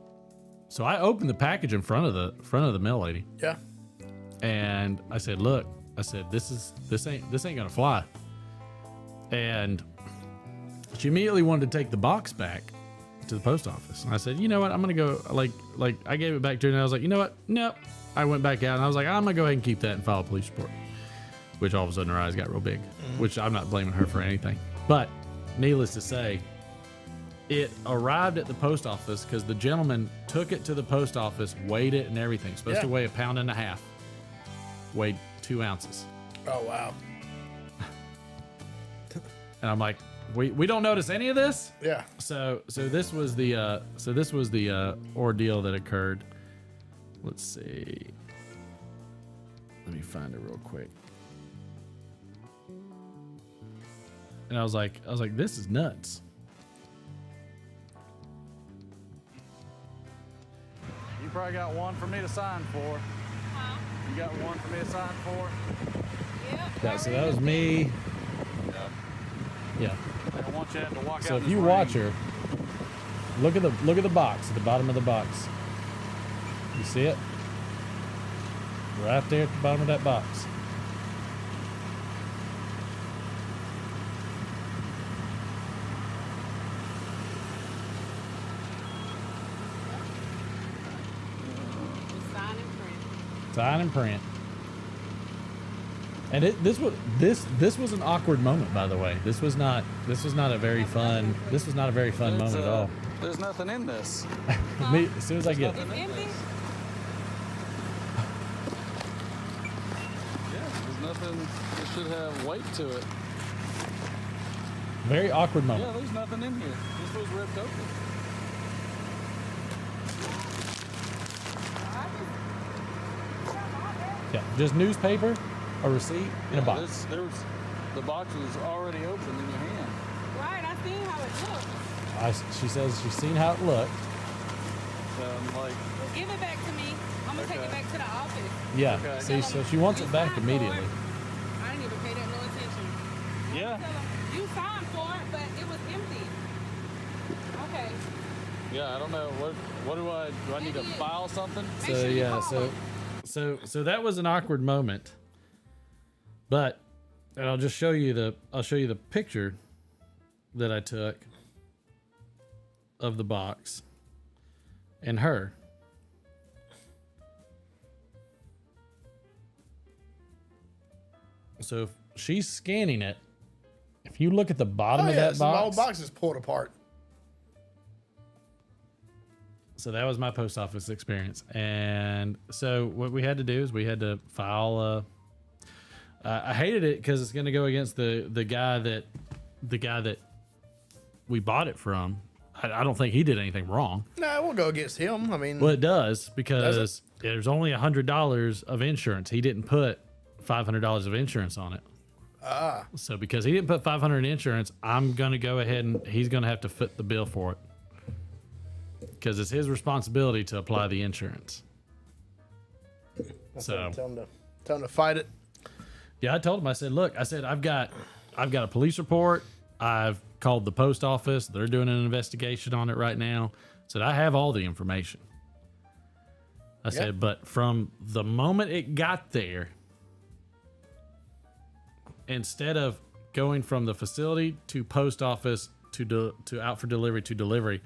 So I opened the package in front of the mail lady. Yeah. And I said, look, this ain't gonna fly. And she immediately wanted to take the box back to the post office. And I said, you know what, I'm gonna go, like I gave it back to her, and I was like, you know what, nope. I went back out and I was like, I'm gonna go ahead and keep that and file a police report. Which all of a sudden her eyes got real big, which I'm not blaming her for anything. But needless to say, it arrived at the post office because the gentleman took it to the post office, weighed it and everything. It's supposed to weigh 1.5 pounds. Weighed 2 ounces. Oh wow. And I'm like, we don't notice any of this? Yeah. So this was the ordeal that occurred. Let's see. Let me find it real quick. And I was like, this is nuts. You probably got one for me to sign for. Huh? You got one for me to sign for? Yeah, so that was me. Yeah. I don't want you to have to walk So out if you watch her, look at the box, at the bottom of the box. You see it? Right there at the bottom of that box. Sign and print. And this was an awkward moment, by the way. This was not a very fun moment at all. There's nothing in this. Me, as soon as I get It's empty? Yeah, there's nothing that should have weight to it. very awkward Yeah, moment. there's nothing in here. This was ripped open. Yeah, just newspaper, a receipt, and a box. The box was already open in your hand. Right, I seen how it looked. She says she's seen how it looked. So I'm like, Well, give it back to me. I'm gonna take it back to the office. Yeah, Okay. see, so she wants it back immediately. I didn't even pay that no attention. Yeah. Tell 'em, you signed for it, but it was empty. Okay. yeah, I don't know. What do I need to file something? So yeah, so that was an awkward moment. But and I'll show you the picture that I took of the box and her. So if she's scanning it, if you look at the bottom of that The box, whole box is pulled apart. so that was my post office experience. And so what we had to do is we had to file I hated it because it's going to go against the guy that we bought it from. I don't think he did anything wrong. No, we'll go against him. I mean, Well, it does because there's only $100 of insurance. He didn't put $500 of insurance on it. So because he didn't put $500 in insurance, I'm going to go ahead and he's going to have to foot the bill for it because it's his responsibility to apply the insurance. So tell him to fight it. yeah, I told him. I said, look, I've got a police report. I've called the post office. They're doing an investigation on it right now. said, I have all the information. I said, but from the moment it got there, instead of going from the facility to post office to out for delivery to delivery,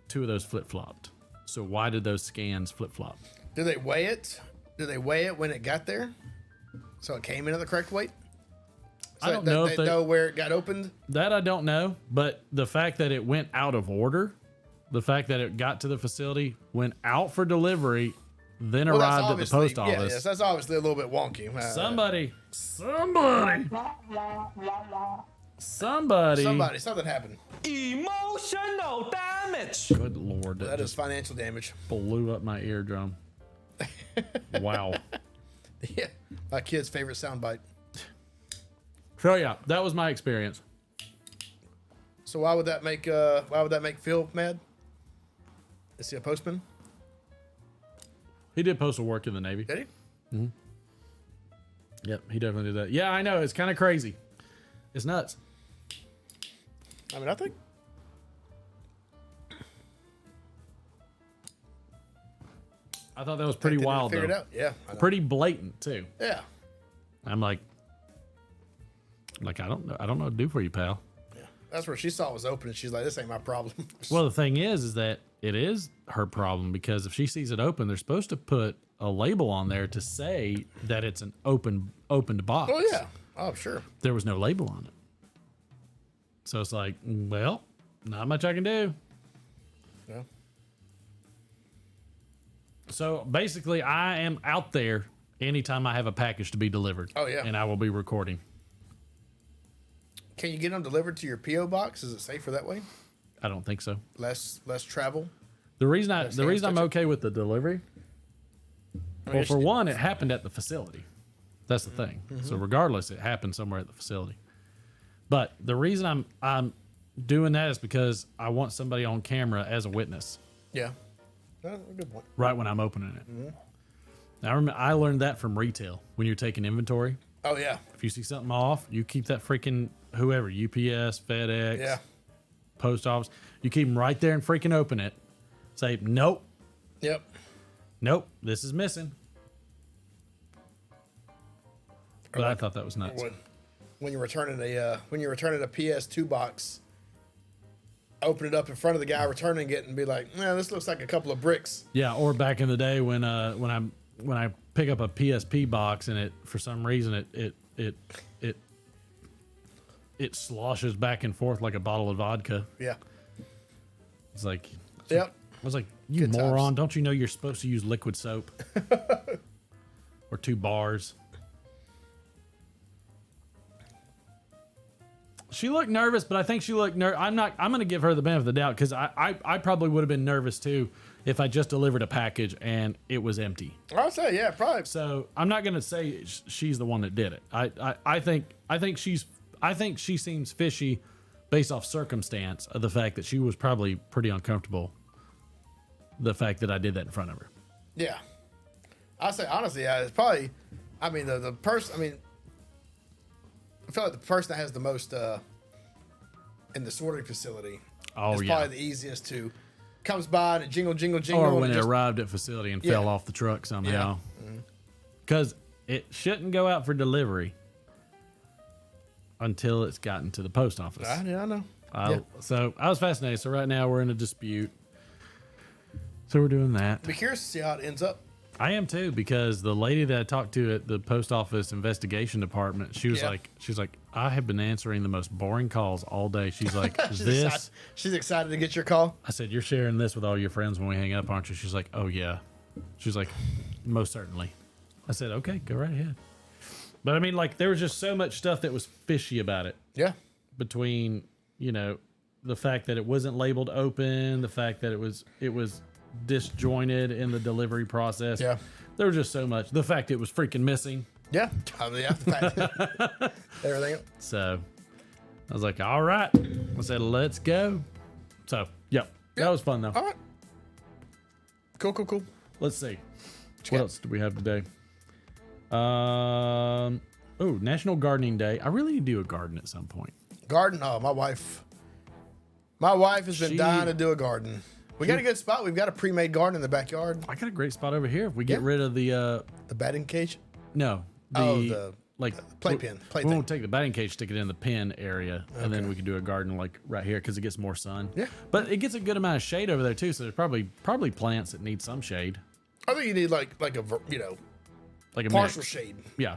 2 of those flip-flopped. So why did those scans flip-flop? Did they weigh it? Did they weigh it when it got there? So it came in at the correct weight? So I don't know if they know where it got opened? That I don't know, but the fact that it went out of order, the fact that it got to the facility, went out for delivery, then arrived at the post office. Yes, that's obviously a little bit wonky. Something happened. Emotional damage. Good Lord. That is financial damage. Blew up my eardrum. Wow. Yeah, my kid's favorite soundbite. So yeah, that was my experience. So why would that make Phil mad? Is he a postman? He did postal work in the Navy. Did he? Mm-hmm. Yep, he definitely did that. Yeah, I know. It's kind of crazy. It's nuts. I mean, I think I thought that was pretty wild, though. Out. Yeah. Pretty blatant too. Yeah. I'm like I don't know what to do for you, pal. Yeah. That's where she saw it was open, and she's like, "This ain't my problem." Well, the thing is that it is her problem, because if she sees it open, they're supposed to put a label on there to say that it's an opened box. Oh yeah. Oh sure. There was no label on it, so it's like, well, not much I can do. Yeah. So basically, I am out there anytime I have a package to be delivered. Oh yeah. And I will be recording. Can you get them delivered to your PO box? Is it safer that way? I don't think so. Less travel. The reason I'm okay with the delivery. Well, for one, it happened at the facility. That's the thing. Mm-hmm. So regardless, it happened somewhere at the facility. But the reason I'm doing that is because I want somebody on camera as a witness. Yeah. That's a good point. Right when I'm opening it. Mm-hmm. I learned that from retail when you're taking inventory. Oh yeah. If you see something off, you keep that freaking whoever, UPS, FedEx, post office, you keep them right there and freaking open it. Say, nope. Yep. Nope, this is missing. But I thought that was nuts. When you're returning a PS2 box, open it up in front of the guy returning it and be like, "Man, this looks like a couple of bricks." Yeah, or back in the day when I pick up a PSP box and it for some reason it sloshes back and forth like a bottle of vodka. Yeah. It's like, yep. I was like, you good moron! Times. Don't you know you're supposed to use liquid soap or 2 bars? She looked nervous, but I think she looked I'm going to give her the benefit of the doubt, because I probably would have been nervous too if I just delivered a package and it was empty. I'll say, yeah, probably. So I'm not going to say she's the one that did it. I think she seems fishy based off circumstance of the fact that she was probably pretty uncomfortable. The fact that I did that in front of her. Yeah. I'll say, honestly, it's probably, I mean, the person, I mean, I feel like the person that has the most in the sorting facility is probably the easiest to comes by and it jingle. Or when it arrived at facility and fell off the truck somehow. Because it shouldn't go out for delivery until it's gotten to the post office. Yeah, I know. So I was fascinated. So right now we're in a dispute. So we're doing that. Be curious to see how it ends up. I am too, because the lady that I talked to at the post office investigation department, she was like, I have been answering the most boring calls all day. She's like, she's excited to get your call. I said, you're sharing this with all your friends when we hang up, aren't you? She's like, oh yeah. She's like, most certainly. I said, okay, go right ahead. But I mean, like, there was just so much stuff that was fishy about it. Yeah. Between, the fact that it wasn't labeled open, the fact that it was disjointed in the delivery process. Yeah. There was just so much. The fact it was freaking missing. Yeah. The fact everything. So I was like, all right. I said, let's go. So, that was fun though. All right. Cool. Let's see. What else do we have today? National Gardening Day. I really need to do a garden at some point. Garden? Oh, my wife has been dying to do a garden. We got a good spot. We've got a pre-made garden in the backyard. I got a great spot over here. If we get rid of the batting cage. No, the playpen. We won't take the batting cage, stick it in the pen area, and then we can do a garden like right here because it gets more sun. Yeah, but it gets a good amount of shade over there too. So there's probably plants that need some shade. I think you need like a like a partial mix. shade. Yeah,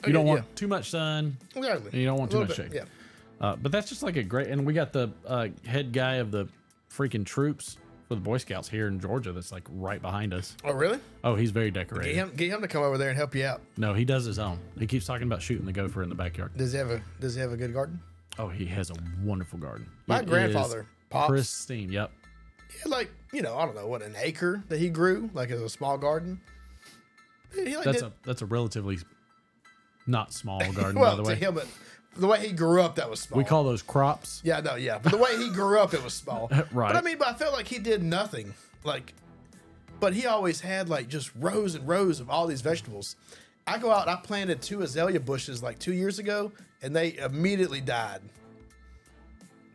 you don't want too much sun. Exactly. And you don't want too much bit, shade. Yeah. But that's just like a great, and we got the head guy of the freaking troops for the Boy Scouts here in Georgia that's like right behind us. Oh, really? Oh, he's very decorated. Get him to come over there and help you out. No, he does his own. He keeps talking about shooting the gopher in the backyard. Does he have a good garden? Oh, he has a wonderful garden. My grandfather, Pops, pristine. Yep. He had like, I don't know, what, an acre that he grew, like as a small garden. That's a relatively not small garden, well, by the way. To him, but the way he grew up, that was small. We call those crops. Yeah, no, yeah. But the way he grew up, it was small. Right. But I felt like he did nothing. But he always had like just rows and rows of all these vegetables. I go out and I planted 2 azalea bushes like 2 years ago, and they immediately died.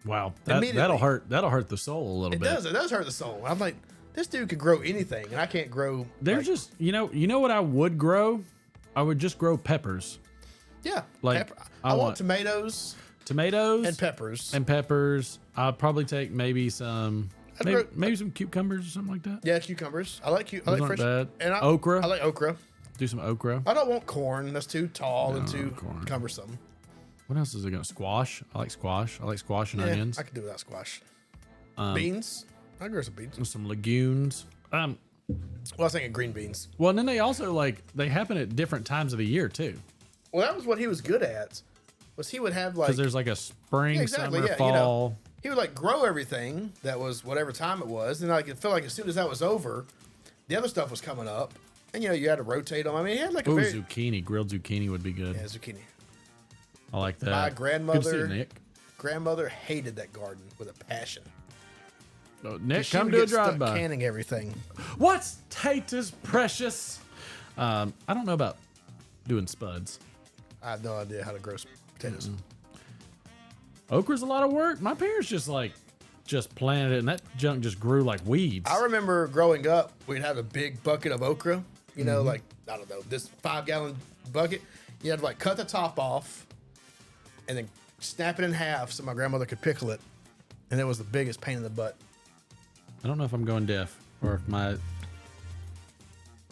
Wow, that'll hurt the soul a little bit. It does hurt the soul. I'm like, this dude could grow anything, and I can't grow. They're just you know what I would grow? I would just grow peppers. Yeah, like I want tomatoes and peppers. I'll probably take maybe some cucumbers or something like that. Yeah, cucumbers. I like fresh. Bad. And okra. I like okra. Do some okra. I don't want corn. That's too tall and too cumbersome. What else is it going to squash? I like squash. I like squash and onions. I could do without squash. Beans. I grow some beans. Some legumes. Well, I was thinking green beans. Well, and then they also they happen at different times of the year too. Well, that was what he was good at. Was he would have because there's like a spring, summer, fall. He would grow everything that was whatever time it was, and I could feel like as soon as that was over, the other stuff was coming up, and you had to rotate them. I mean, he had zucchini, grilled zucchini would be good. Yeah, zucchini. I like that. My grandmother, Nick. Grandmother hated that garden with a passion. Oh, Nick, come do a drive-by. Canning everything. What's Tater's precious? I don't know about doing spuds. I have no idea how to grow potatoes. Okra's a lot of work. My parents just planted it, and that junk just grew like weeds. I remember growing up, we'd have a big bucket of okra. I don't know, this 5-gallon bucket. You had to cut the top off, and then snap it in half so my grandmother could pickle it, and it was the biggest pain in the butt. I don't know if I'm going deaf or if my.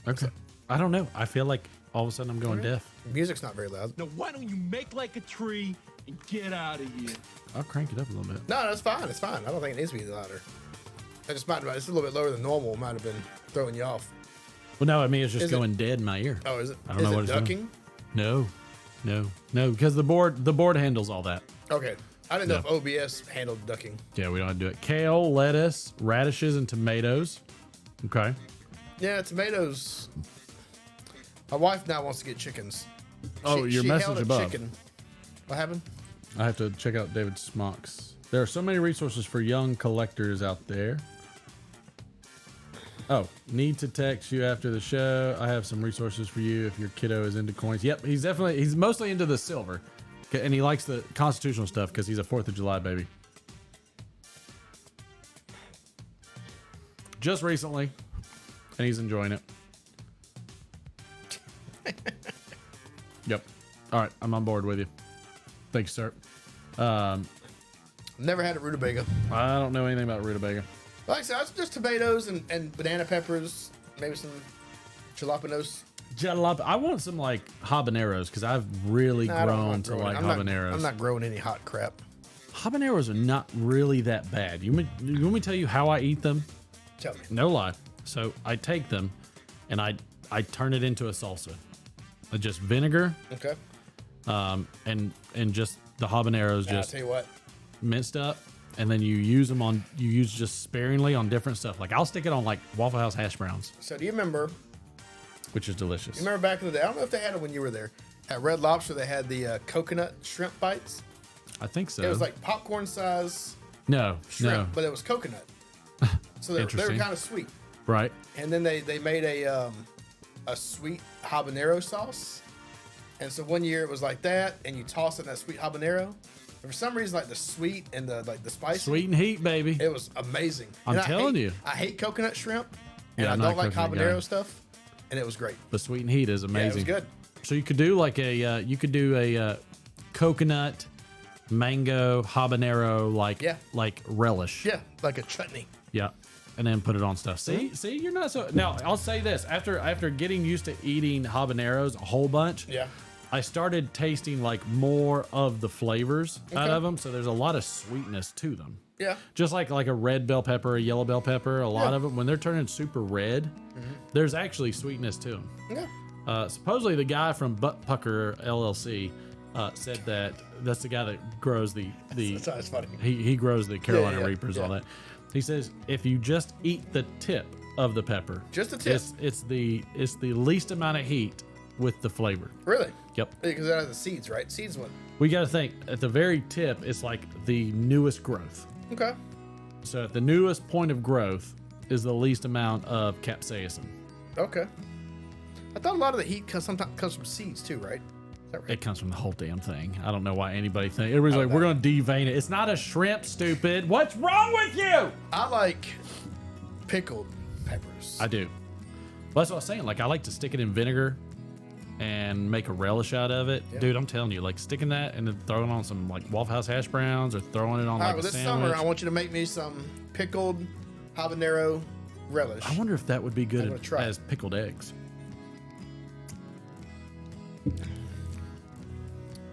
Okay. I don't know. I feel like all of a sudden I'm going deaf. Music's not very loud. Now, why don't you make like a tree and get out of here? I'll crank it up a little bit. No, that's fine. It's fine. I don't think it needs to be louder. It's a little bit lower than normal. Might have been throwing you off. Well, no, I mean it's just going dead in my ear. Oh, is it? I don't know what it's ducking? Doing. No, because the board handles all that. Okay. I didn't know if OBS handled ducking. Yeah, we don't have to do it. Kale, lettuce, radishes, and tomatoes. Okay. Yeah, tomatoes. My wife now wants to get chickens. Your she message held a above. Chicken. What happened? I have to check out David Smocks. There are so many resources for young collectors out there. Oh, need to text you after the show. I have some resources for you if your kiddo is into coins. Yep, he's mostly into the silver. And he likes the constitutional stuff because he's a 4th of July baby. Just recently, and he's enjoying it. Yep. All right, I'm on board with you. Thank you, sir. Never had a rutabaga. I don't know anything about rutabaga. Like I said, it's just tomatoes and banana peppers, maybe some jalapenos. I want some habaneros because I've really grown to like habaneros. I'm not growing any hot crap. Habaneros are not really that bad. You want me to tell you how I eat them? Tell me. No lie. So I take them and I turn it into a salsa. Just vinegar. Okay. And just the habaneros I'll tell you what. Minced up, and then you use just sparingly on different stuff. Like I'll stick it on Waffle House hash browns. So do you remember? Which is delicious. You remember back in the day? I don't know if they had it when you were there. At Red Lobster, they had the coconut shrimp bites. I think so. It was like popcorn size. No, shrimp, but it was coconut. So they were kind of sweet. Right. And then they made a sweet habanero sauce. And so one year it was like that, and you toss in that sweet habanero, For some reason, like the sweet and the spicy. Sweet and heat, baby. It was amazing. I'm telling you. I hate coconut shrimp, and Yeah, I I'm don't not a like coconut habanero guy. stuff, and it was great. The sweet and heat is amazing. Yeah, it was good. So you could do like a coconut, mango, habanero, like relish. Yeah, like a chutney. Yeah. And then put it on stuff. See, you're not so. Now I'll say this: after getting used to eating habaneros a whole bunch, Yeah. I started tasting like more of the flavors out of them. So there's a lot of sweetness to them. Yeah. Just like a red bell pepper, a yellow bell pepper, a lot Yeah. of them when they're turning super red, there's actually sweetness to them. Yeah. Supposedly the guy from Butt Pucker LLC said that that's the guy that grows the That's funny. he grows the Carolina yeah, Reapers, all yeah. that. He says if you just eat the tip of the pepper, Just the tip? it's the least amount of heat with the flavor. Really? Yep. Because that has the seeds, right? Seeds one. We got to think at the very tip, it's like the newest growth. Okay. So at the newest point of growth is the least amount of capsaicin. Okay. I thought a lot of the heat sometimes comes from seeds too, right? Is that right? It comes from the whole damn thing. I don't know why anybody thinks. Everybody's like, we're going to devein it. It's not a shrimp, stupid. What's wrong with you? I like pickled peppers. I do. Well, that's what I was saying. Like, I like to stick it in vinegar and make a relish out of it. Yeah. Dude, I'm telling you, like sticking that and then throwing on some like Waffle House hash browns or throwing it on All like right, well, a this sandwich. summer, I want you to make me some pickled habanero relish. I wonder if that would be I'm good gonna try as pickled eggs.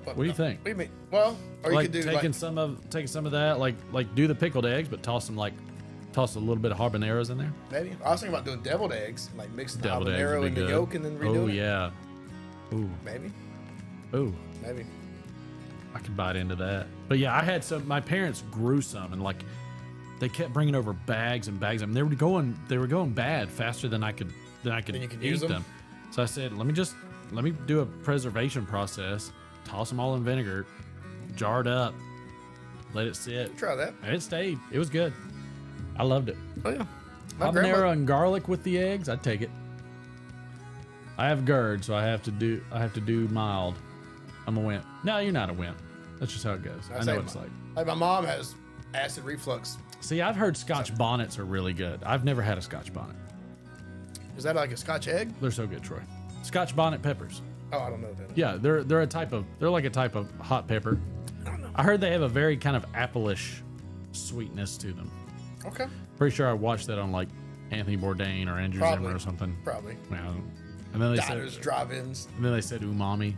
What do you think? What do you mean? Well, or you Like could do taking like, some of that, like do the pickled eggs, but toss a little bit of habaneros in there. maybe. I was thinking about doing deviled eggs, like mixing the Deviled eggs habanero would in be the good. yolk and then redoing Oh it. yeah. Ooh. Maybe. Ooh. Maybe. I could bite into that. But yeah, I had some. My parents grew some, and like they kept bringing over bags and bags of them. They were going bad faster than I could Then you could use eat them? So I said, let me do a preservation process. Toss them all in vinegar, jarred up, let it sit. Try that. And it stayed. It was good. I loved it. Oh yeah. My Habanero grandma, and garlic with the eggs, I'd take it. I have GERD, so I have to do mild. I'm a wimp. No, you're not a wimp. That's just how it goes. I know what it's like. Like my mom has acid reflux. See, I've heard Scotch bonnets are really good. I've never had a Scotch bonnet. Is that like a Scotch egg? They're so good, Troy. Scotch bonnet peppers. Oh, I don't know that. Yeah, they're like a type of hot pepper. I don't know. I heard they have a very kind of apple-ish sweetness to them. Okay. Pretty sure I watched that on like Anthony Bourdain or Andrew Probably. Zimmern or something. Probably. Yeah. And then they Diners, drive-ins, and then they said umami.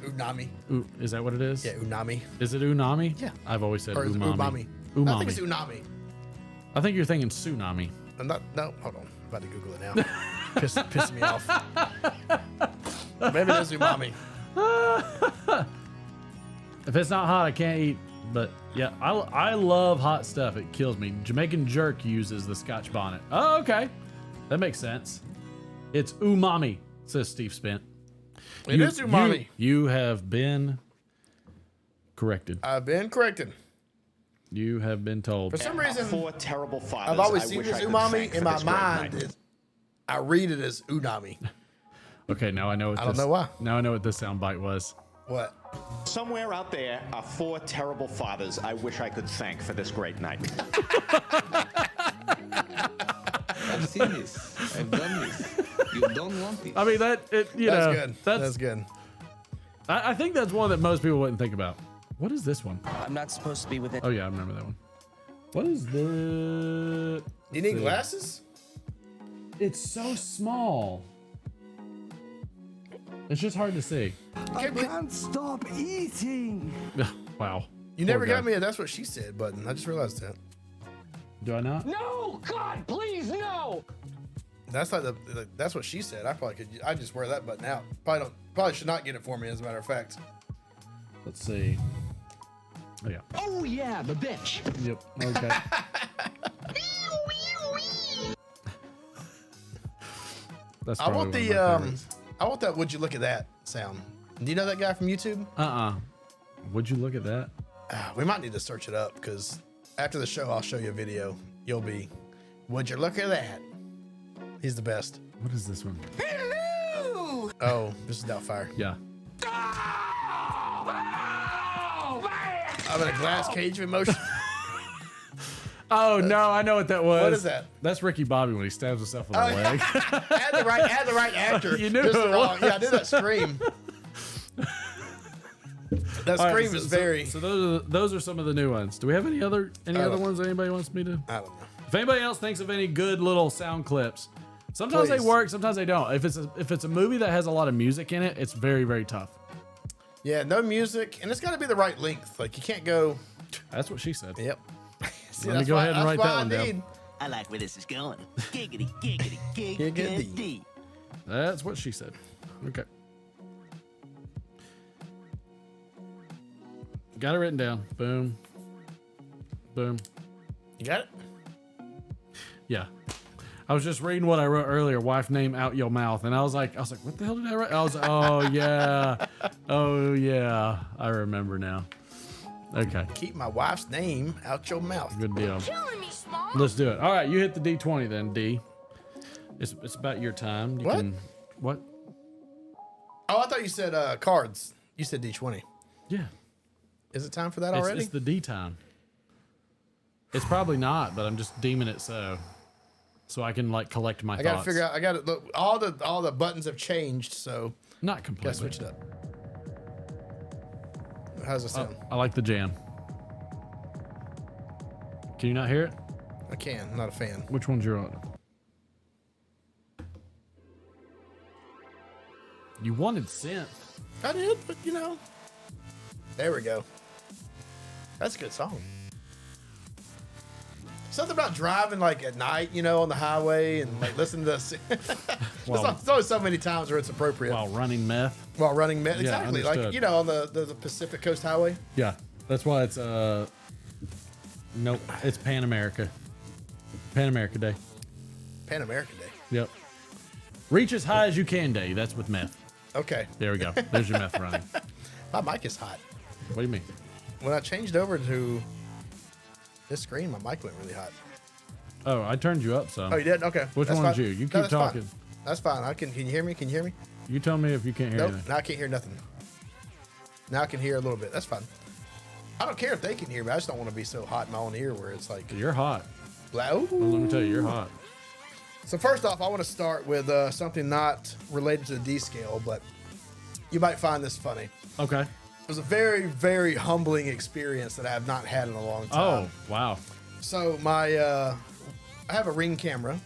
unami. Is that what it is? Yeah, unami. Is it unami? Yeah. I've always said Or is it umami. umami? Umami. I think it's unami. I think you're thinking tsunami. I'm not. No, hold on. I'm about to Google it now. Piss me off. Maybe it's umami. If it's not hot, I can't eat. But yeah, I love hot stuff. It kills me. Jamaican Jerk uses the Scotch bonnet. Oh, okay. That makes sense. It's umami, says Steve Spent. It is umami. You have been corrected. I've been corrected. You have been told. For some reason, Four terrible fathers. I've always I seen wish this I could umami thank in for my this great mind. night. I read it as unami. Okay, now I know what I don't know why. Now I know what this soundbite was. What? Somewhere out there are four terrible fathers I wish I could thank for this great night. I've seen this. I've done this. You don't want it. I mean That's good. That's good. I think that's one that most people wouldn't think about. What is this one? I'm not supposed to be within. Oh yeah, I remember that one. What is the? You need glasses? It's so small. It's just hard to see. I can't stop eating. Wow. You Poor never guy. got me a "That's what she said" button. I just realized that. Do I not? No, God, please, no. That's like the "That's what she said." I probably could. I just wear that button out. Probably should not get it for me. As a matter of fact. Let's see. Oh yeah. Oh, yeah, the bitch. Yep. Okay. That's I probably want one the of my favorites. I want that. Would you look at that sound? Do you know that guy from YouTube? Would you look at that? We might need to search it up because after the show, I'll show you a video. You'll be, would you look at that? He's the best. What is this one? Hello. Oh, this is Doubtfire. Yeah. I'm in a glass cage of emotion. Oh no, I know what that was. What is that? That's Ricky Bobby when he stabs himself in the leg. Had the right actor. You knew just it the wrong. was. Yeah, I did that scream. That All scream right, is very. So those are some of the new ones. Do we have any other ones that anybody wants me to? I don't know. If anybody else thinks of any good little sound clips, sometimes they work, sometimes they don't. If it's a movie that has a lot of music in it, it's very, very tough. Yeah, no music, and it's got to be the right length. Like you can't go. That's what she said. Yep. See, Let me go ahead and write that one I down. I like where this is going. Giggity, giggity, Giggity. giggity. That's what she said. Okay. Got it written down. Boom. Boom. You got it? Yeah. I was just reading what I wrote earlier, wife name out your mouth. And I was like, what the hell did I write? I was like, oh yeah. Oh yeah. I remember now. Okay. Keep my wife's name out your mouth. Good deal. Let's do it. All right, you hit the D20 then, D. It's about your time. You What? What? Oh, I thought you said cards. You said D20. Yeah. Is it time for that already? It's the D time. It's probably not, but I'm just deeming it so I can like collect my I gotta thoughts. figure out. I gotta look. All the buttons have changed, so Not completely. gotta switch it up. How's it sound? I like the jam. Can you not hear it? I can. I'm not a fan. Which one's your on? You wanted synth. I did, but you know. There we go. That's a good song. Something about driving like at night, you know, on the highway and like listening to this. There's always so many times where it's appropriate. While running meth. While running meth. Yeah, Exactly. Like, understood. you know, on the Pacific Coast Highway. Yeah, that's why it's nope, it's Pan America. Pan America Day. Pan American Day. Yep. Reach as high as you can day. That's with meth. Okay. There we go. There's your meth running. My mic is hot. What do you mean? When I changed over to this screen, my mic went really hot. Oh, I turned you up some. Oh, you did? Okay. Which That's one's fine. you? You No, keep that's talking. Fine. That's fine. Can you hear me? Can you hear me? You tell me if you can't hear Nope. anything. Now I can't hear nothing. Now I can hear a little bit. That's fine. I don't care if they can hear me. I just don't want to be so hot in my own ear where it's like. You're hot. Well, let me tell you, you're hot. So first off, I want to start with something not related to the D scale, but you might find this funny. Okay. It was a very, very humbling experience that I have not had in a long time. Oh, wow. So I have a Ring camera,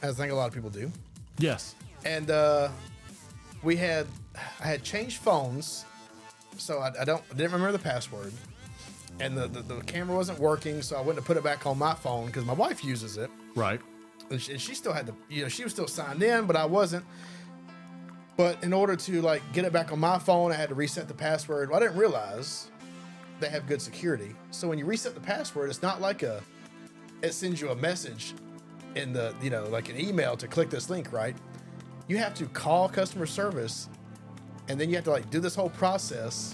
as I think a lot of people do. Yes. And I had changed phones, so I didn't remember the password, and the camera wasn't working, so I went to put it back on my phone because my wife uses it. Right. And she still had she was still signed in, but I wasn't. But in order to like get it back on my phone, I had to reset the password. Well, I didn't realize they have good security. So when you reset the password, it's not like it sends you a message in the, like an email to click this link, right? You have to call customer service, and then you have to like do this whole process,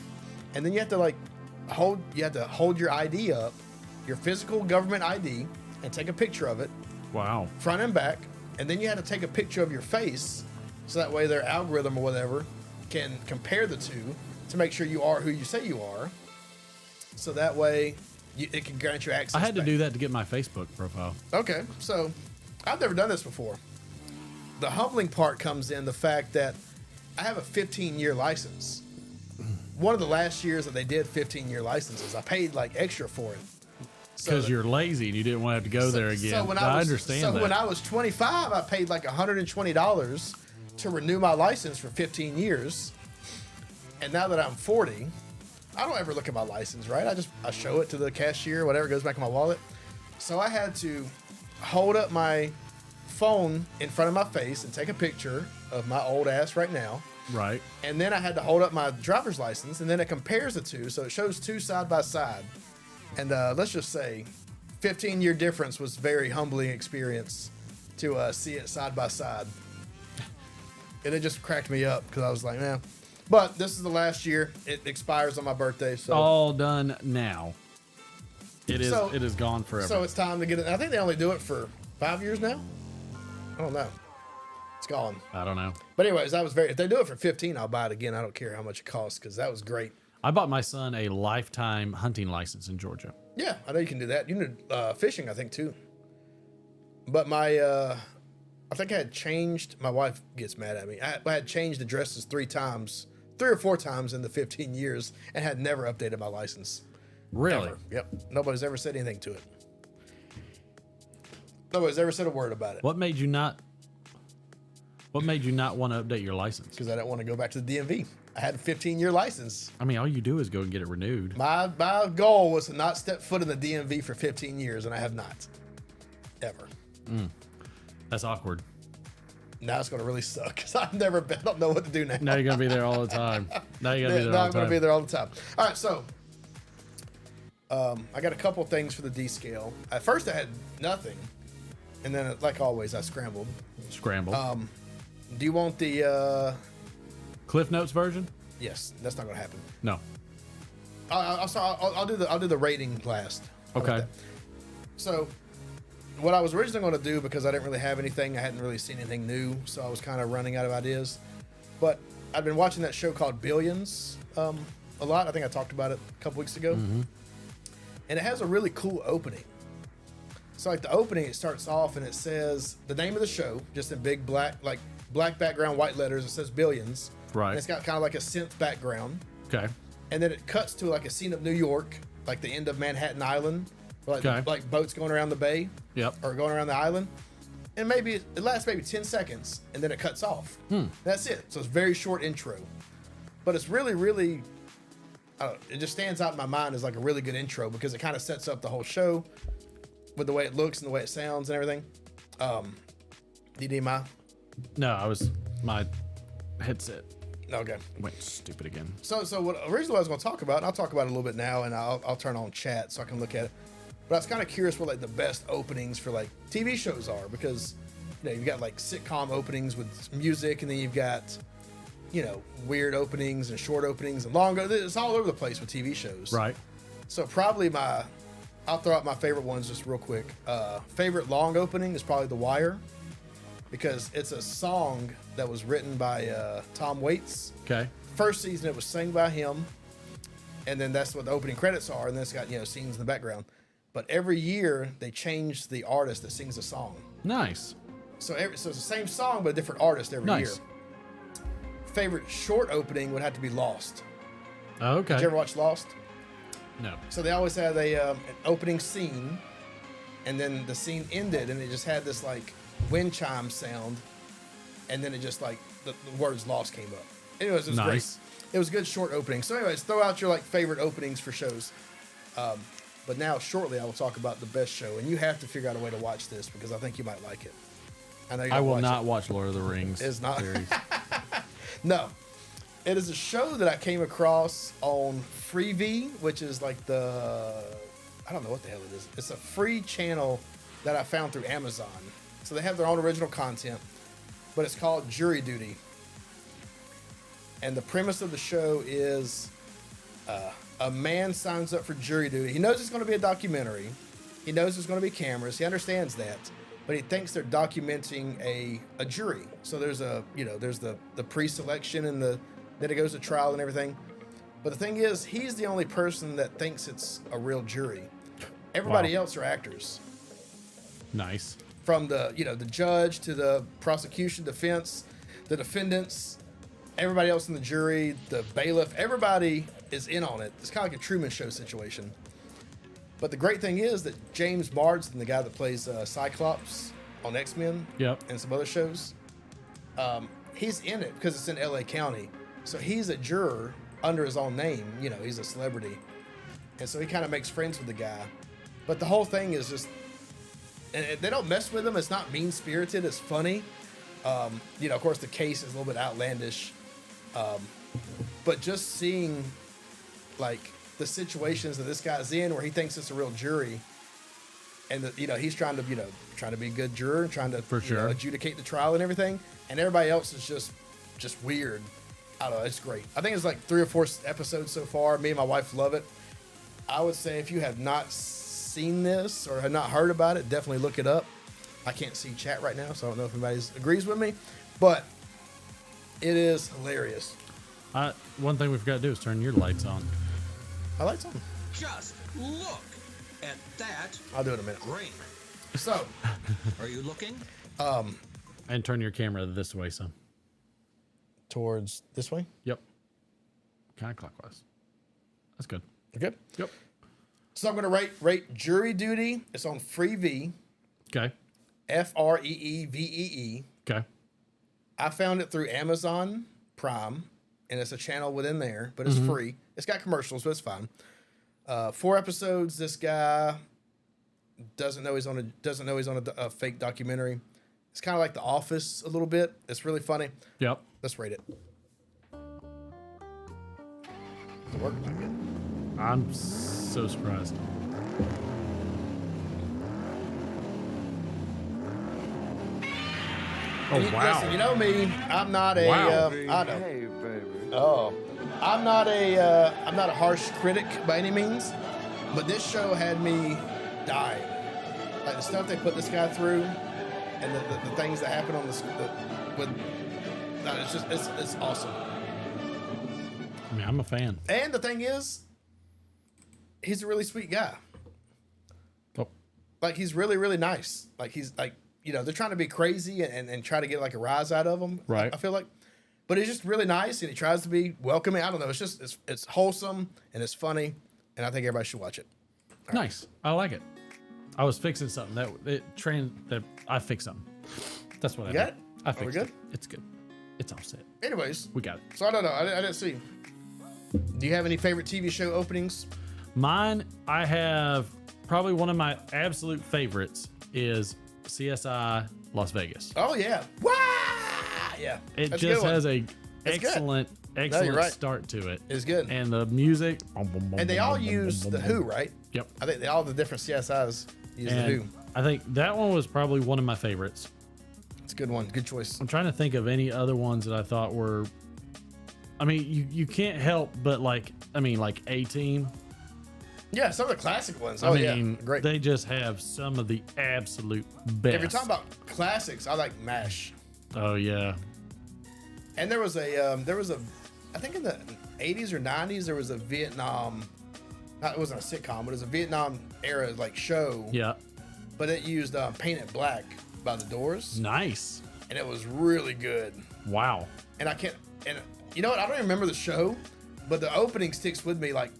and then you have to hold your ID up, your physical government ID, and take a picture of it. Wow. Front and back, and then you had to take a picture of your face, so that way their algorithm or whatever can compare the two to make sure you are who you say you are. So that way it can grant you access. I had to do that to get my Facebook profile. Okay, so I've never done this before. The humbling part comes in the fact that I have a 15-year license. One of the last years that they did 15-year licenses, I paid like extra for it. Because you're lazy and you didn't want to have to go there again. So when I understand that. So when I was 25, I paid like $120 to renew my license for 15 years. And now that I'm 40, I don't ever look at my license, right? I show it to the cashier, whatever goes back in my wallet. So I had to hold up my phone in front of my face and take a picture of my old ass right now. Right. And then I had to hold up my driver's license, and then it compares the two, so it shows two side by side. And let's just say, 15-year difference was a very humbling experience to see it side by side. And it just cracked me up because I was like, man. But this is the last year. It expires on my birthday. So all done now. It is gone forever. So it's time to get it. I think they only do it for 5 years now. I don't know. It's gone. I don't know. But anyways, if they do it for 15, I'll buy it again. I don't care how much it costs because that was great. I bought my son a lifetime hunting license in Georgia. Yeah, I know you can do that. You can do fishing, I think, too. But my, I think I had changed. My wife gets mad at me. I had changed addresses 3 or 4 times in the 15 years, and had never updated my license. Really? Ever. Yep. Nobody's ever said anything to it. Nobody's ever said a word about it. What made you not want to update your license? Because I didn't want to go back to the DMV. I had a 15-year license. I mean, all you do is go and get it renewed. My goal was to not step foot in the DMV for 15 years, and I have not. Ever. That's awkward. Now it's going to really suck because I've never been. I don't know what to do now. Now you're going to be there all the time. Now you got to be there all the time. Now I'm going to be there all the time. All right, so I got a couple things for the D scale. At first, I had nothing, and then, like always, I scrambled. Do you want the Cliff Notes version? Yes, that's not going to happen. No. I'll do the rating last. Okay. So, what I was originally going to do, because I didn't really have anything, I hadn't really seen anything new, so I was kind of running out of ideas. But I've been watching that show called Billions a lot. I think I talked about it a couple weeks ago. Mm-hmm. And it has a really cool opening. So, like, the opening, it starts off and it says the name of the show, just in big black background, white letters. It says Billions. Right. And it's got kind of like a synth background. Okay. And then it cuts to like a scene of New York, like the end of Manhattan Island, like boats going around the bay. Yep. Or going around the island. And maybe it lasts maybe 10 seconds and then it cuts off. That's it. So it's a very short intro. But it's really, really, it just stands out in my mind as like a really good intro because it kind of sets up the whole show with the way it looks and the way it sounds and everything. Do you need my? No, my headset. Okay. Went stupid again. So what originally I was going to talk about, and I'll talk about it a little bit now, and I'll turn on chat so I can look at it. But I was kind of curious what like the best openings for like TV shows are, because you've got like sitcom openings with music, and then you've got weird openings and short openings and long. It's all over the place with TV shows. Right. So probably I'll throw out my favorite ones just real quick. Favorite long opening is probably The Wire, because it's a song that was written by Tom Waits. Okay. First season, it was sang by him, and then that's what the opening credits are, and then it's got scenes in the background. But every year, they change the artist that sings the song. Nice. So it's the same song, but a different artist every year. Favorite short opening would have to be Lost. Oh, okay. Did you ever watch Lost? No. So they always had an opening scene, and then the scene ended, and it just had this like wind chime sound, and then it just like the words Lost came up. Anyways, it was great. It was a good short opening. So anyways, throw out your like favorite openings for shows. But now shortly I will talk about the best show, and you have to figure out a way to watch this because I think you might like it. I know you I will not watch Lord of the Rings. It's not. Series. No. It is a show that I came across on Freevee, which is like I don't know what the hell it is. It's a free channel that I found through Amazon. So they have their own original content, but it's called Jury Duty. And the premise of the show is a man signs up for jury duty. He knows it's going to be a documentary. He knows there's going to be cameras. He understands that. But he thinks they're documenting a jury. So there's there's the pre-selection and then it goes to trial and everything. But the thing is, he's the only person that thinks it's a real jury. Everybody else are actors. Nice. From the the judge to the prosecution, defense, the defendants, everybody else in the jury, the bailiff, everybody is in on it. It's kind of like a Truman Show situation. But the great thing is that James Marsden, the guy that plays Cyclops on X-Men and some other shows, he's in it because it's in LA County. So he's a juror under his own name. He's a celebrity. And so he kind of makes friends with the guy. But the whole thing is just, and they don't mess with him. It's not mean-spirited. It's funny. Of course, the case is a little bit outlandish. But just seeing, like, the situations that this guy's in where he thinks it's a real jury, and he's trying to be a good juror and trying to adjudicate the trial and everything, and everybody else is just weird. I don't know. It's great. I think it's like 3 or 4 episodes so far. Me and my wife love it. I would say if you have not seen this or have not heard about it, definitely look it up. I can't see chat right now, so I don't know if anybody agrees with me, but it is hilarious. One thing we forgot to do is turn your lights on. My lights on. Just look at that. I'll do it in a minute. Great. So, are you looking? And turn your camera this way, son. Towards this way? Yep. Counterclockwise. That's good. You good? Yep. So I'm going to rate Jury Duty. It's on Freevee. Okay. FREEVEE. Okay. I found it through Amazon Prime, and it's a channel within there, but it's free. It's got commercials, but it's fine. 4 episodes. This guy doesn't know he's on a fake documentary. It's kind of like The Office a little bit. It's really funny. Yep. Let's rate it. It's working like it. I'm so surprised. Oh, wow. Listen, you know me. I'm not a. Wow. I know. Hey, baby. Oh, I'm not a harsh critic by any means, but this show had me dying. Like the stuff they put this guy through, and the things that happen on it's awesome. I mean, I'm a fan. And the thing is, he's a really sweet guy. Oh. Like he's really, really nice. Like he's like, they're trying to be crazy and try to get like a rise out of him. Right. I feel like, but he's just really nice and he tries to be welcoming. I don't know. It's just, it's wholesome and it's funny. And I think everybody should watch it. All nice. Right. I like it. I was fixing something that I fixed something. That's what I got. I fixed it. It's good. It's all set. Anyways, we got it. So I don't know. I didn't see. Do you have any favorite TV show openings? Mine, I have probably one of my absolute favorites is CSI Las Vegas. Oh yeah. Wow. Yeah. It just has a excellent start to it. It's good. And the music. And they all use the Who, right? Yep. I think all the different CSIs use the Who. I think that one was probably one of my favorites. It's a good one. Good choice. I'm trying to think of any other ones that I thought were. I mean, you can't help but like A-Team. Yeah, some of the classic ones. I mean, great. They just have some of the absolute best. If you're talking about classics, I like MASH. Oh yeah. And there was a I think in the 80s or 90s there was a Vietnam. It wasn't a sitcom, but it was a Vietnam era like show. Yeah. But it used Paint It Black by The Doors. Nice. And it was really good. Wow. And you know what? I don't even remember the show, but the opening sticks with me like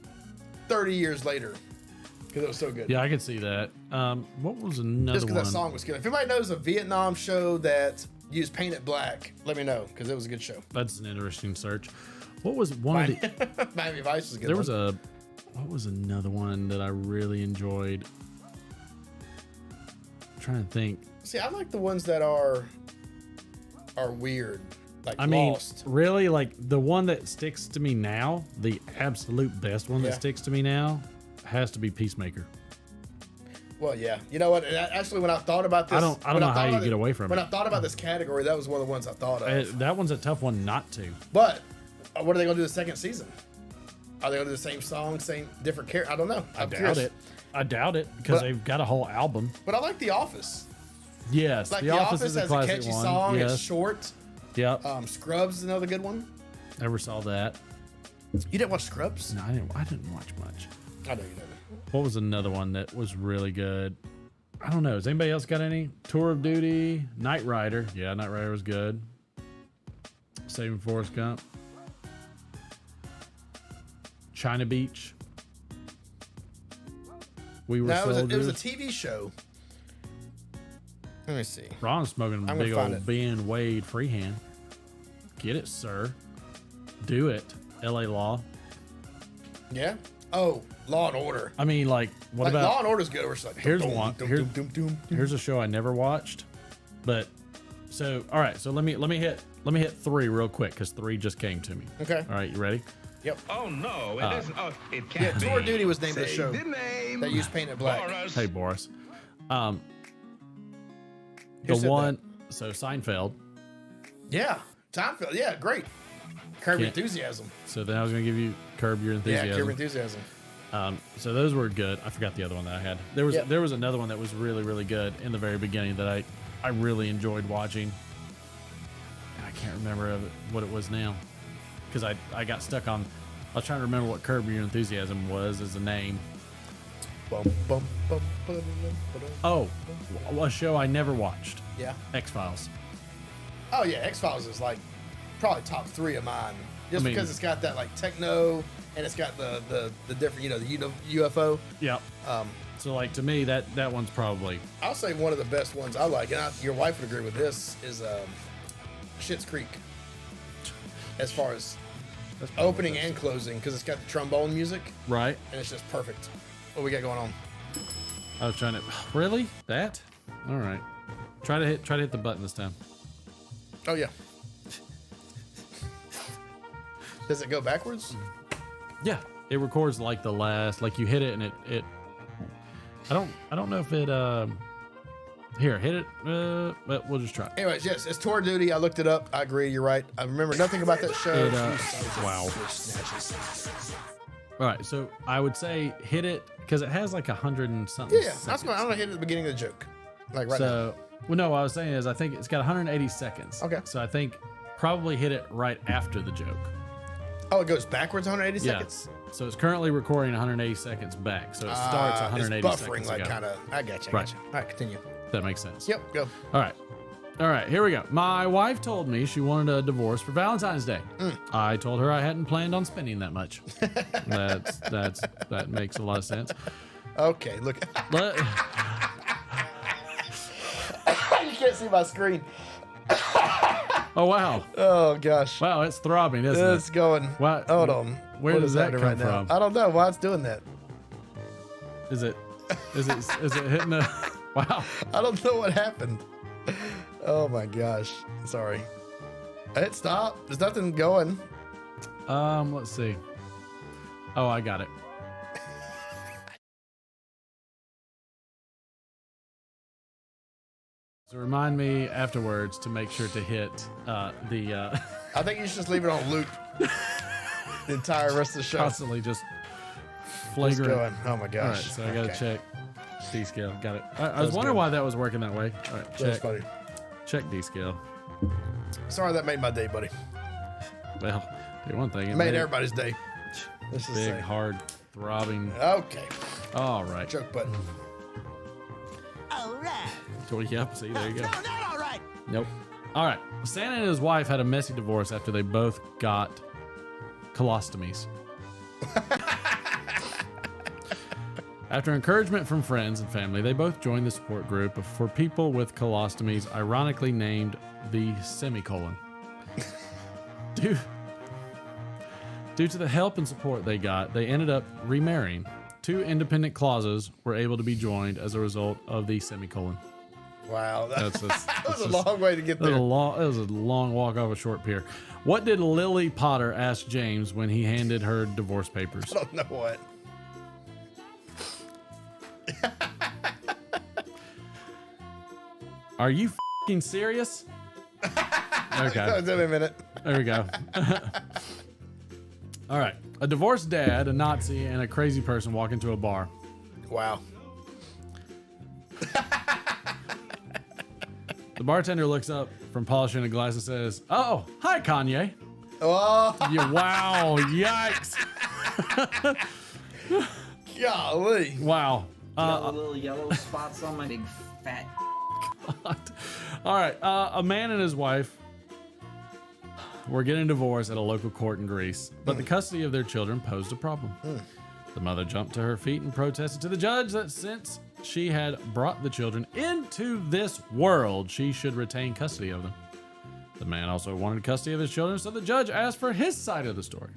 30 years later because it was so good. Yeah, I can see that. What was another Just because one? that song was good. If anybody knows a Vietnam show that used Paint It Black, let me know because it was a good show. That's an interesting search. What was one of the Miami Vice was a good. There was what was another one that I really enjoyed? I'm trying to think. See, I like the ones that are weird. Like Lost. Really, like the one that sticks to me now, the absolute best one that sticks to me now has to be Peacemaker. Well, yeah. You know what? Actually, when I thought about this, I don't know how you get away from it. When I thought about this category, that was one of the ones I thought of. That one's a tough one not to. But what are they going to do the second season? Are they going to do the same song, same different character? I don't know. I doubt it because they've got a whole album. But I like The Office. Yes, like The Office is a has classic a catchy one. song. Yes. It's short. Yep. Scrubs is another good one. Never saw that. You didn't watch Scrubs? No, I didn't watch much. I know you didn't. What was another one that was really good? I don't know. Has anybody else got any? Tour of Duty, Knight Rider. Yeah, Knight Rider was good. Saving Forrest Gump. China Beach. We Were Soldiers. It was a TV show. Let me see. Ron's smoking a big old Ben Wade freehand. Get it, sir. Do it. LA Law. Yeah. Oh, Law and Order. I mean, like, what about Law and Order's good? Where it's like, here's one. Here's a show I never watched, but so all right. So let me hit 3 real quick because 3 just came to me. Okay. All right, you ready? Yep. Oh no, it isn't. Oh, it can't be. Tour of Duty was named the show that used Paint It Black. Boris. Hey, Boris. Who The said one. So Seinfeld. Yeah, Seinfeld. Yeah, great. Curb Your Enthusiasm. So then I was gonna give you Curb Your Enthusiasm. Yeah, Curb Your Enthusiasm. So those were good. I forgot the other one that I had. There was another one that was really, really good in the very beginning that I really enjoyed watching. I can't remember what it was now because I got stuck on. I was trying to remember what Curb Your Enthusiasm was as a name. Oh, a show I never watched. Yeah. X-Files. Oh yeah, X-Files is like probably top 3 of mine. Just because it's got that like techno and it's got the different, the UFO. Yeah. So like to me that one's probably. I'll say one of the best ones I like, and your wife would agree with this, is Schitt's Creek. As far as opening and closing, because it's got the trombone music. Right. And it's just perfect. What we got going on? I was trying to. Really? That? All right. Try to hit the button this time. Oh yeah. Does it go backwards? Yeah. It records like the last. Like you hit it and it. I don't know if it. Here, hit it. But we'll just try. Anyways, yes, it's Tour Duty. I looked it up. I agree. You're right. I remember nothing about that show. Wow. All right, so I would say hit it because it has like 100 and something. Yeah, that's what I'm gonna hit at the beginning of the joke, like right now. Well, no, what I was saying is I think it's got 180 seconds. Okay. So I think probably hit it right after the joke. Oh, it goes backwards 180 seconds. So it's currently recording 180 seconds back. So it starts 180 it's buffering seconds like ago. kind of. I got you. Right. All right, continue. That makes sense. Yep, go. All right, here we go. My wife told me she wanted a divorce for Valentine's Day. I told her I hadn't planned on spending that much. That makes a lot of sense. Okay, look. You can't see my screen. Oh wow. Oh gosh. Wow, it's throbbing, isn't it? It's going. Wow. Hold on. Where does that come from? I don't know why it's doing that. Is it hitting the? Wow. I don't know what happened. Oh my gosh. Sorry. It stopped. There's nothing going. Let's see. Oh, I got it. So remind me afterwards to make sure to hit the. I think you should just leave it on loop the entire rest of the show. Constantly just flagrant. Going. Oh my gosh. All right, so I gotta check D scale. Got it. I was wondering why that was working that way. All right, check. Funny. Check D scale. Sorry that made my day, buddy. Well, do one thing. It made everybody's day. This is big, hard, throbbing. Okay. All right. Joke button. All right. So, yep. See, there you go. No, not all right. Nope. All right. Santa and his wife had a messy divorce after they both got colostomies. After encouragement from friends and family, they both joined the support group for people with colostomies, ironically named the semicolon. Due to the help and support they got, they ended up remarrying. 2 independent clauses were able to be joined as a result of the semicolon. Wow, that was a long way to get there. It was a long walk off a short pier. What did Lily Potter ask James when he handed her divorce papers? I don't know what. Are you f***ing serious? Okay. Give me a minute. There we go. All right. A divorced dad, a Nazi, and a crazy person walk into a bar. Wow. The bartender looks up from polishing a glass and says, "Oh, hi, Kanye." Oh. Wow. Yikes. Golly. Wow. Little yellow spots on my big fat. God. All right. A man and his wife were getting divorced at a local court in Greece, but the custody of their children posed a problem. The mother jumped to her feet and protested to the judge that since she had brought the children into this world, she should retain custody of them. The man also wanted custody of his children, so the judge asked for his side of the story.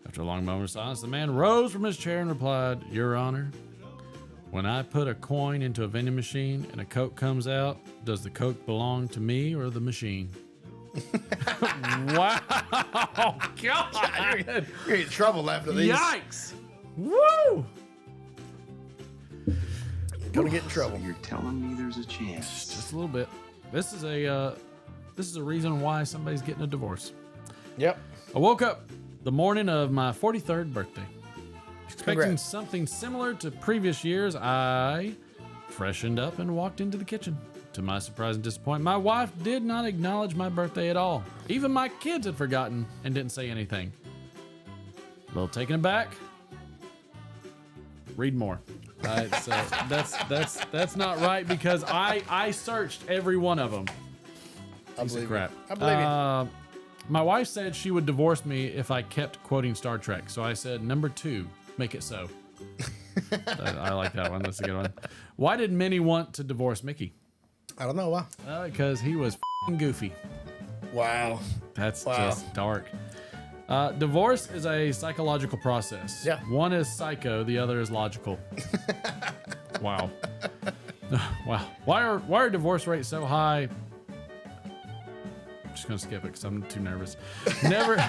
After a long moment of silence, the man rose from his chair and replied, "Your Honor, when I put a coin into a vending machine and a Coke comes out, does the Coke belong to me or the machine?" Wow. God. You're in trouble after these. Yikes. Woo. Gonna get in trouble. So you're telling me there's a chance? Just a little bit. This is a reason why somebody's getting a divorce. Yep. I woke up the morning of my 43rd birthday. Expecting Congrats. something similar to previous years, I freshened up and walked into the kitchen To my surprise and disappointment, my wife did not acknowledge my birthday at all. Even my kids had forgotten and didn't say anything. A little taken aback. Read more. So that's not right because I searched every one of them. I believe crap. I believe you. My wife said she would divorce me if I kept quoting Star Trek. So I said, number 2, make it so. I like that one. That's a good one. Why did Minnie want to divorce Mickey? I don't know why. Because he was f***ing goofy. Wow. That's just dark. Divorce is a psychological process. Yeah. One is psycho, the other is logical. Wow. Wow. Why are divorce rates so high? I'm just gonna skip it because I'm too nervous. Never.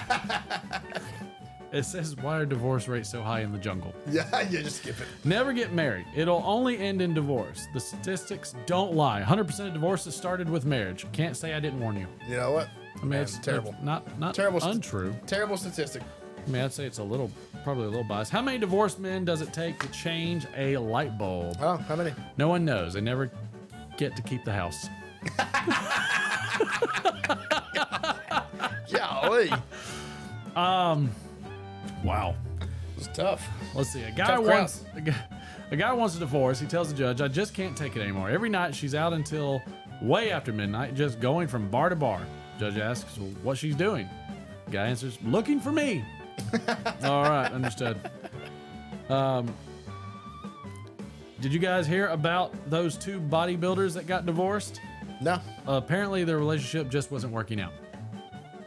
It says, why are divorce rates so high in the jungle? Yeah, just skip it. Never get married. It'll only end in divorce. The statistics don't lie. 100% of divorces started with marriage. Can't say I didn't warn you. You know what? I mean, it's terrible. Not Terrible. untrue. Terrible statistic. I mean, I'd say it's probably a little biased. How many divorced men does it take to change a light bulb? Oh, how many? No one knows. They never get to keep the house. Golly. Wow. It's tough. Let's see. A guy wants a divorce. He tells the judge, I just can't take it anymore. Every night she's out until way after midnight, just going from bar to bar. Judge asks what she's doing. Guy answers, looking for me. All right, understood. Did you guys hear about those 2 bodybuilders that got divorced? No. Apparently their relationship just wasn't working out.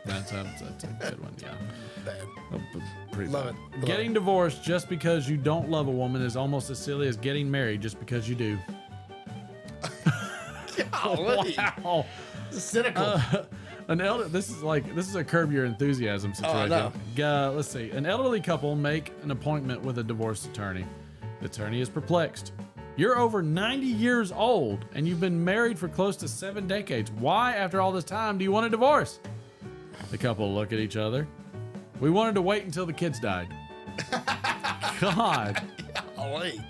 That's a good one, yeah. Bad. Pretty Love bad. it. Getting divorced just because you don't love a woman is almost as silly as getting married just because you do. Golly. Wow. Cynical. This is a Curb Your Enthusiasm situation. Oh, no. Let's see. An elderly couple make an appointment with a divorce attorney. The attorney is perplexed. You're over 90 years old and you've been married for close to 7 decades. Why, after all this time, do you want a divorce? The couple look at each other. We wanted to wait until the kids died. God. Golly.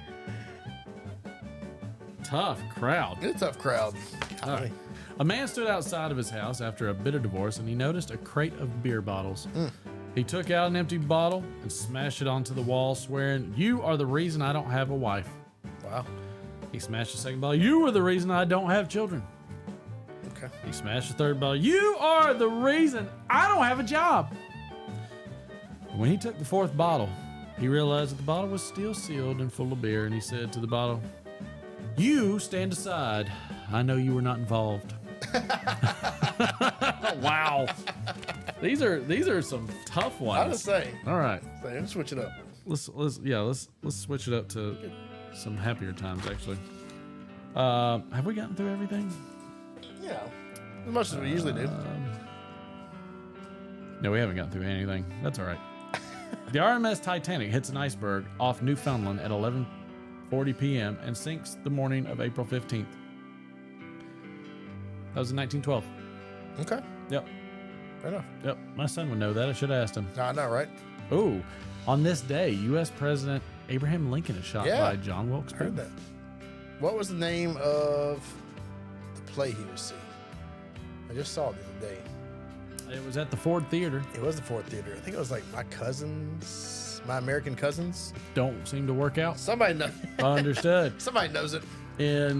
Tough crowd. It's a tough crowd. Right. A man stood outside of his house after a bitter divorce and he noticed a crate of beer bottles. He took out an empty bottle and smashed it onto the wall, swearing, "You are the reason I don't have a wife." Wow. He smashed the second bottle. "You are the reason I don't have children." Okay. He smashed the third bottle. "You are the reason I don't have a job." When he took the 4th bottle, he realized that the bottle was still sealed and full of beer, and he said to the bottle, "You stand aside. I know you were not involved." Wow. These are some tough ones. I would say. All right. Let's switch it up. Let's switch it up to some happier times actually. Have we gotten through everything? Yeah. As much as we usually do. No, we haven't gotten through anything. That's all right. The RMS Titanic hits an iceberg off Newfoundland at 11:40 p.m. and sinks the morning of April 15th. That was in 1912. Okay. Yep. Fair enough. Yep. My son would know that. I should have asked him. I know, right? Oh, on this day, U.S. President Abraham Lincoln is shot by John Wilkes Booth. Heard that. What was the name of the play he was seeing? I just saw it the other day. It was at the Ford Theater. It was the Ford Theater. I think it was like My American Cousins. Don't seem to work out. Somebody knows. Understood. Somebody knows it.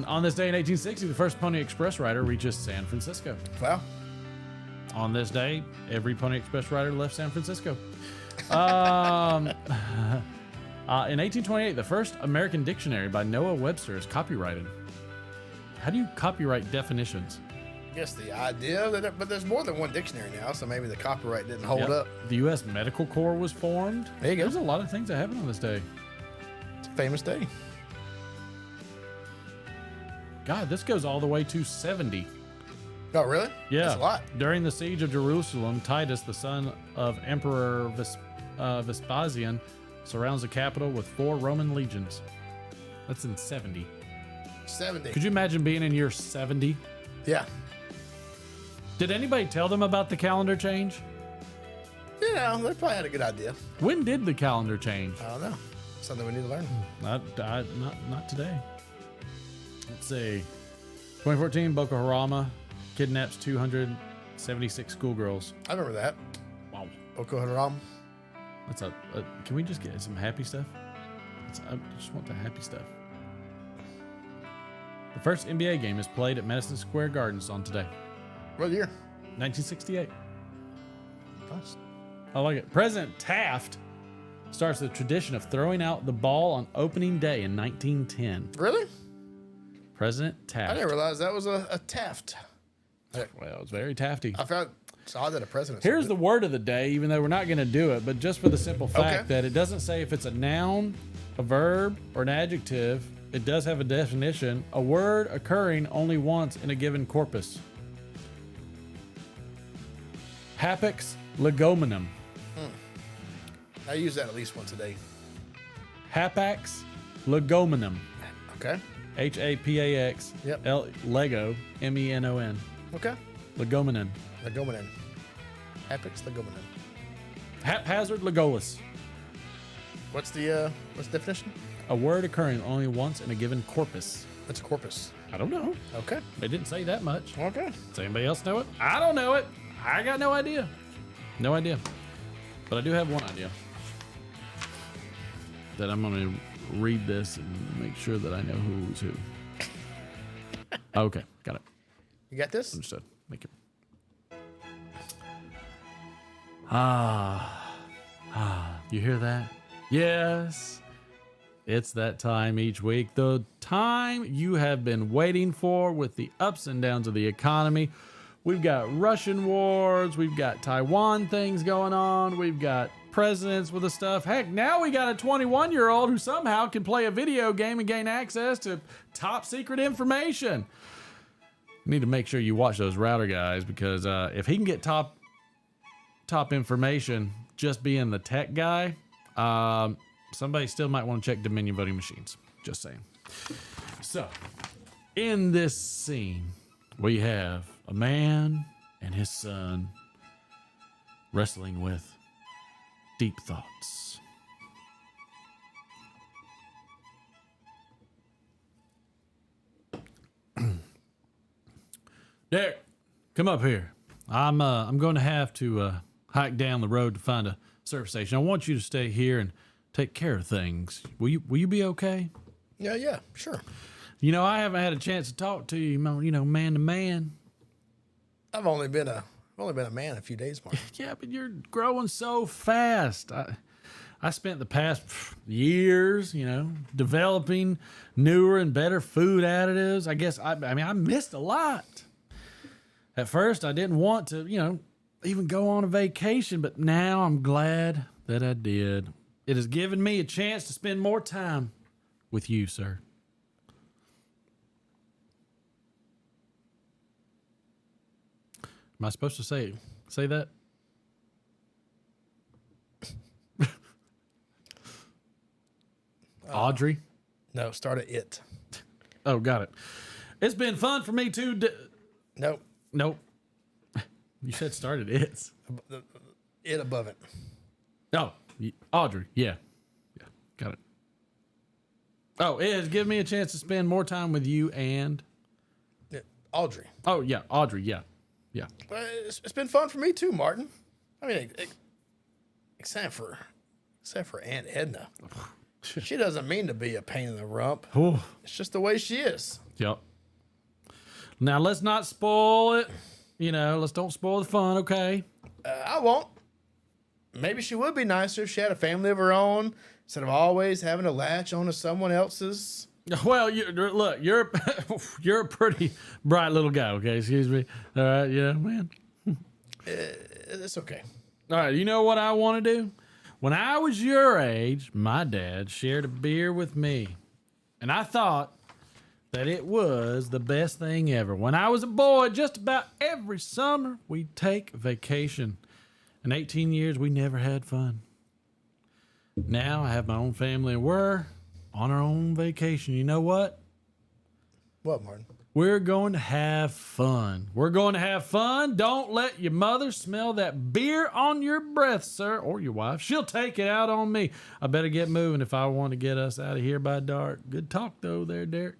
On this day in 1860, the first Pony Express rider reaches San Francisco. Wow. On this day, every Pony Express rider left San Francisco. In 1828, the first American dictionary by Noah Webster is copyrighted. How do you copyright definitions? I guess the idea of it, but there's more than one dictionary now, so maybe the copyright didn't hold up. The U.S. Medical Corps was formed. There you go. There's a lot of things that happen on this day. It's a famous day. God, this goes all the way to 70. Oh, really? Yeah. That's a lot. During the siege of Jerusalem, Titus, the son of Emperor Vespasian, surrounds the capital with 4 Roman legions. That's in 70. 70. Could you imagine being in year 70? Yeah. Did anybody tell them about the calendar change? You know, they probably had a good idea. When did the calendar change? I don't know. Something we need to learn. Not today. Let's see. 2014, Boko Haram kidnaps 276 schoolgirls. I remember that. Wow. Boko Haram. That's can we just get some happy stuff? I just want the happy stuff. The first NBA game is played at Madison Square Gardens on today. What year? 1968. Nice. I like it. President Taft starts the tradition of throwing out the ball on opening day in 1910. Really? President Taft. I didn't realize that was a Taft. Well, it's very Tafty. I found it's odd that a president. Here's the word of the day, even though we're not going to do it, but just for the simple fact that it doesn't say if it's a noun, a verb, or an adjective. It does have a definition. A word occurring only once in a given corpus. Hapax legomenum. I use that at least once a day. Hapax legomenum. Okay. Hapax. Yep. Lego. MENON. Okay. Legomenon. Legomenon. Hapax legomenon. Haphazard Legolas. What's the definition? A word occurring only once in a given corpus. What's a corpus? I don't know. Okay. They didn't say that much. Okay. Does anybody else know it? I don't know it. I got no idea. No idea. But I do have one idea. That I'm going to read this and make sure that I know who's who. Okay. Got it. You got this? Understood. Thank you. You hear that? Yes. It's that time each week. The time you have been waiting for with the ups and downs of the economy. We've got Russian wars. We've got Taiwan things going on. We've got presidents with the stuff. Heck, now we got a 21-year-old who somehow can play a video game and gain access to top secret information. You need to make sure you watch those router guys because if he can get top information just being the tech guy, somebody still might want to check Dominion voting machines. Just saying. So, in this scene, we have a man and his son wrestling with deep thoughts. Derek, come up here. I'm going to have to hike down the road to find a service station. I want you to stay here and take care of things. Will you be okay? Yeah, sure. You know, I haven't had a chance to talk to you, man to man. I've only been a man a few days, Mark. Yeah, but you're growing so fast. I spent the past years, developing newer and better food additives. I guess I missed a lot. At first, I didn't want to, even go on a vacation, but now I'm glad that I did. It has given me a chance to spend more time with you, sir. Am I supposed to say that? Audrey? No, start at it. Oh, got it. It's been fun for me too. Nope. You said start at it. It above it. Oh, Audrey. Yeah. Got it. Oh, it has given me a chance to spend more time with you and Audrey. Oh, yeah. Audrey. Yeah. Well, it's been fun for me too, Martin. I mean, except for Aunt Edna. She doesn't mean to be a pain in the rump. Ooh. It's just the way she is. Yep. Now, let's not spoil it. Let's don't spoil the fun, okay? I won't. Maybe she would be nicer if she had a family of her own instead of always having to latch onto someone else's. Well, you're a pretty bright little guy, okay? Excuse me. All right, man. It's okay. All right, you know what I want to do? When I was your age, my dad shared a beer with me. And I thought that it was the best thing ever. When I was a boy, just about every summer, we'd take vacation. In 18 years, we never had fun. Now I have my own family and we're on our own vacation. You know what? What, Martin? We're going to have fun. We're going to have fun. Don't let your mother smell that beer on your breath, sir, or your wife. She'll take it out on me. I better get moving if I want to get us out of here by dark. Good talk, though, there, Derek.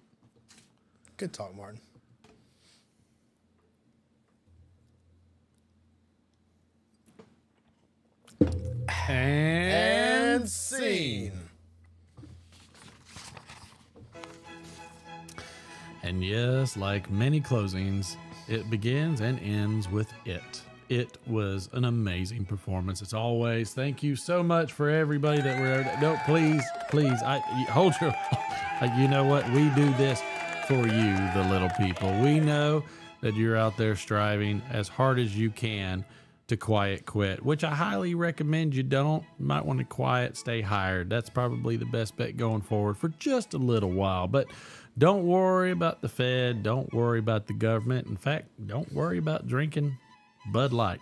Good talk, Martin. And scene. And yes, like many closings, it begins and ends with it. It was an amazing performance as always. Thank you so much for everybody that were. No, please, hold your. You know what? We do this for you, the little people. We know that you're out there striving as hard as you can to quiet quit, which I highly recommend you don't. You might want to quiet, stay hired. That's probably the best bet going forward for just a little while. But don't worry about the Fed. Don't worry about the government. In fact, don't worry about drinking Bud Light.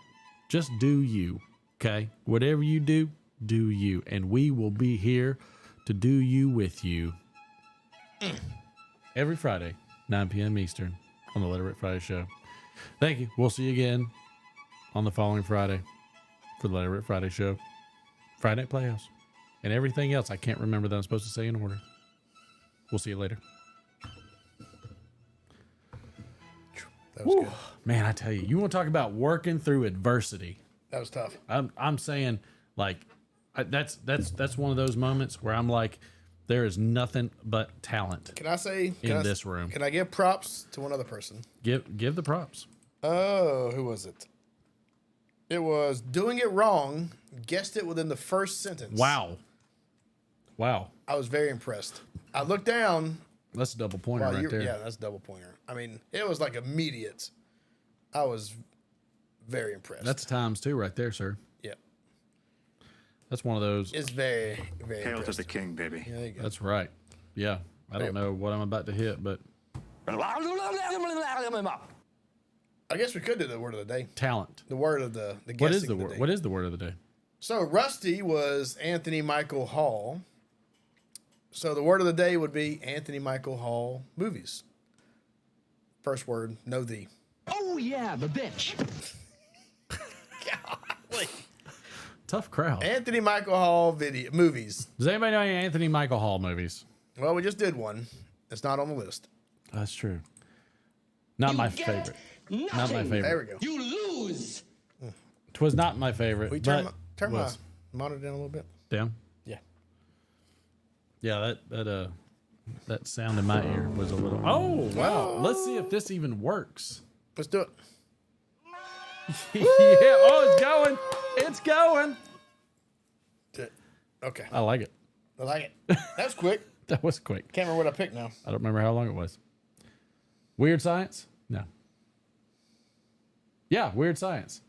Just do you, okay? Whatever you do, do you. And we will be here to do you with you every Friday, 9 p.m. Eastern on the Let It Rip Friday show. Thank you. We'll see you again on the following Friday for the Let It Rip Friday show, Friday Night Playhouse, and everything else I can't remember that I'm supposed to say in order. We'll see you later. That was good. Man, I tell you, you want to talk about working through adversity. That was tough. I'm saying, like, that's one of those moments where I'm like, there is nothing but talent. Can I say in this room? Can I give props to one other person? Give the props. Oh, who was it? It was Doing It Wrong. Guessed it within the first sentence. Wow. I was very impressed. I looked down. That's a double pointer right there. Yeah, that's a double pointer. I mean, it was like immediate. I was very impressed. That's times two right there, sir. Yep. That's one of those. It's very, very Hail impressive. to the king, baby. Yeah, there you go. That's right. Yeah. I don't know what I'm about to hit, but I guess we could do the word of the day. Talent. The word of the guessing What is the of word? day. What is the word of the day? So Rusty was Anthony Michael Hall. So the word of the day would be Anthony Michael Hall movies. First word, no the. Oh yeah, the bitch. Golly. Tough crowd. Anthony Michael Hall movies. Does anybody know any Anthony Michael Hall movies? Well, we just did one. It's not on the list. That's true. Not my favorite. Not my favorite. There we go. You lose. Twas not my favorite. We turn my monitor down a little bit. Down. Yeah. Yeah, that sound in my ear was a little. Oh wow! Let's see if this even works. Let's do it. Yeah. Oh, it's going. It's going. Okay. I like it. I like it. That was quick. That was quick. Can't remember what I picked now. I don't remember how long it was. Weird Science? No. Yeah, Weird Science.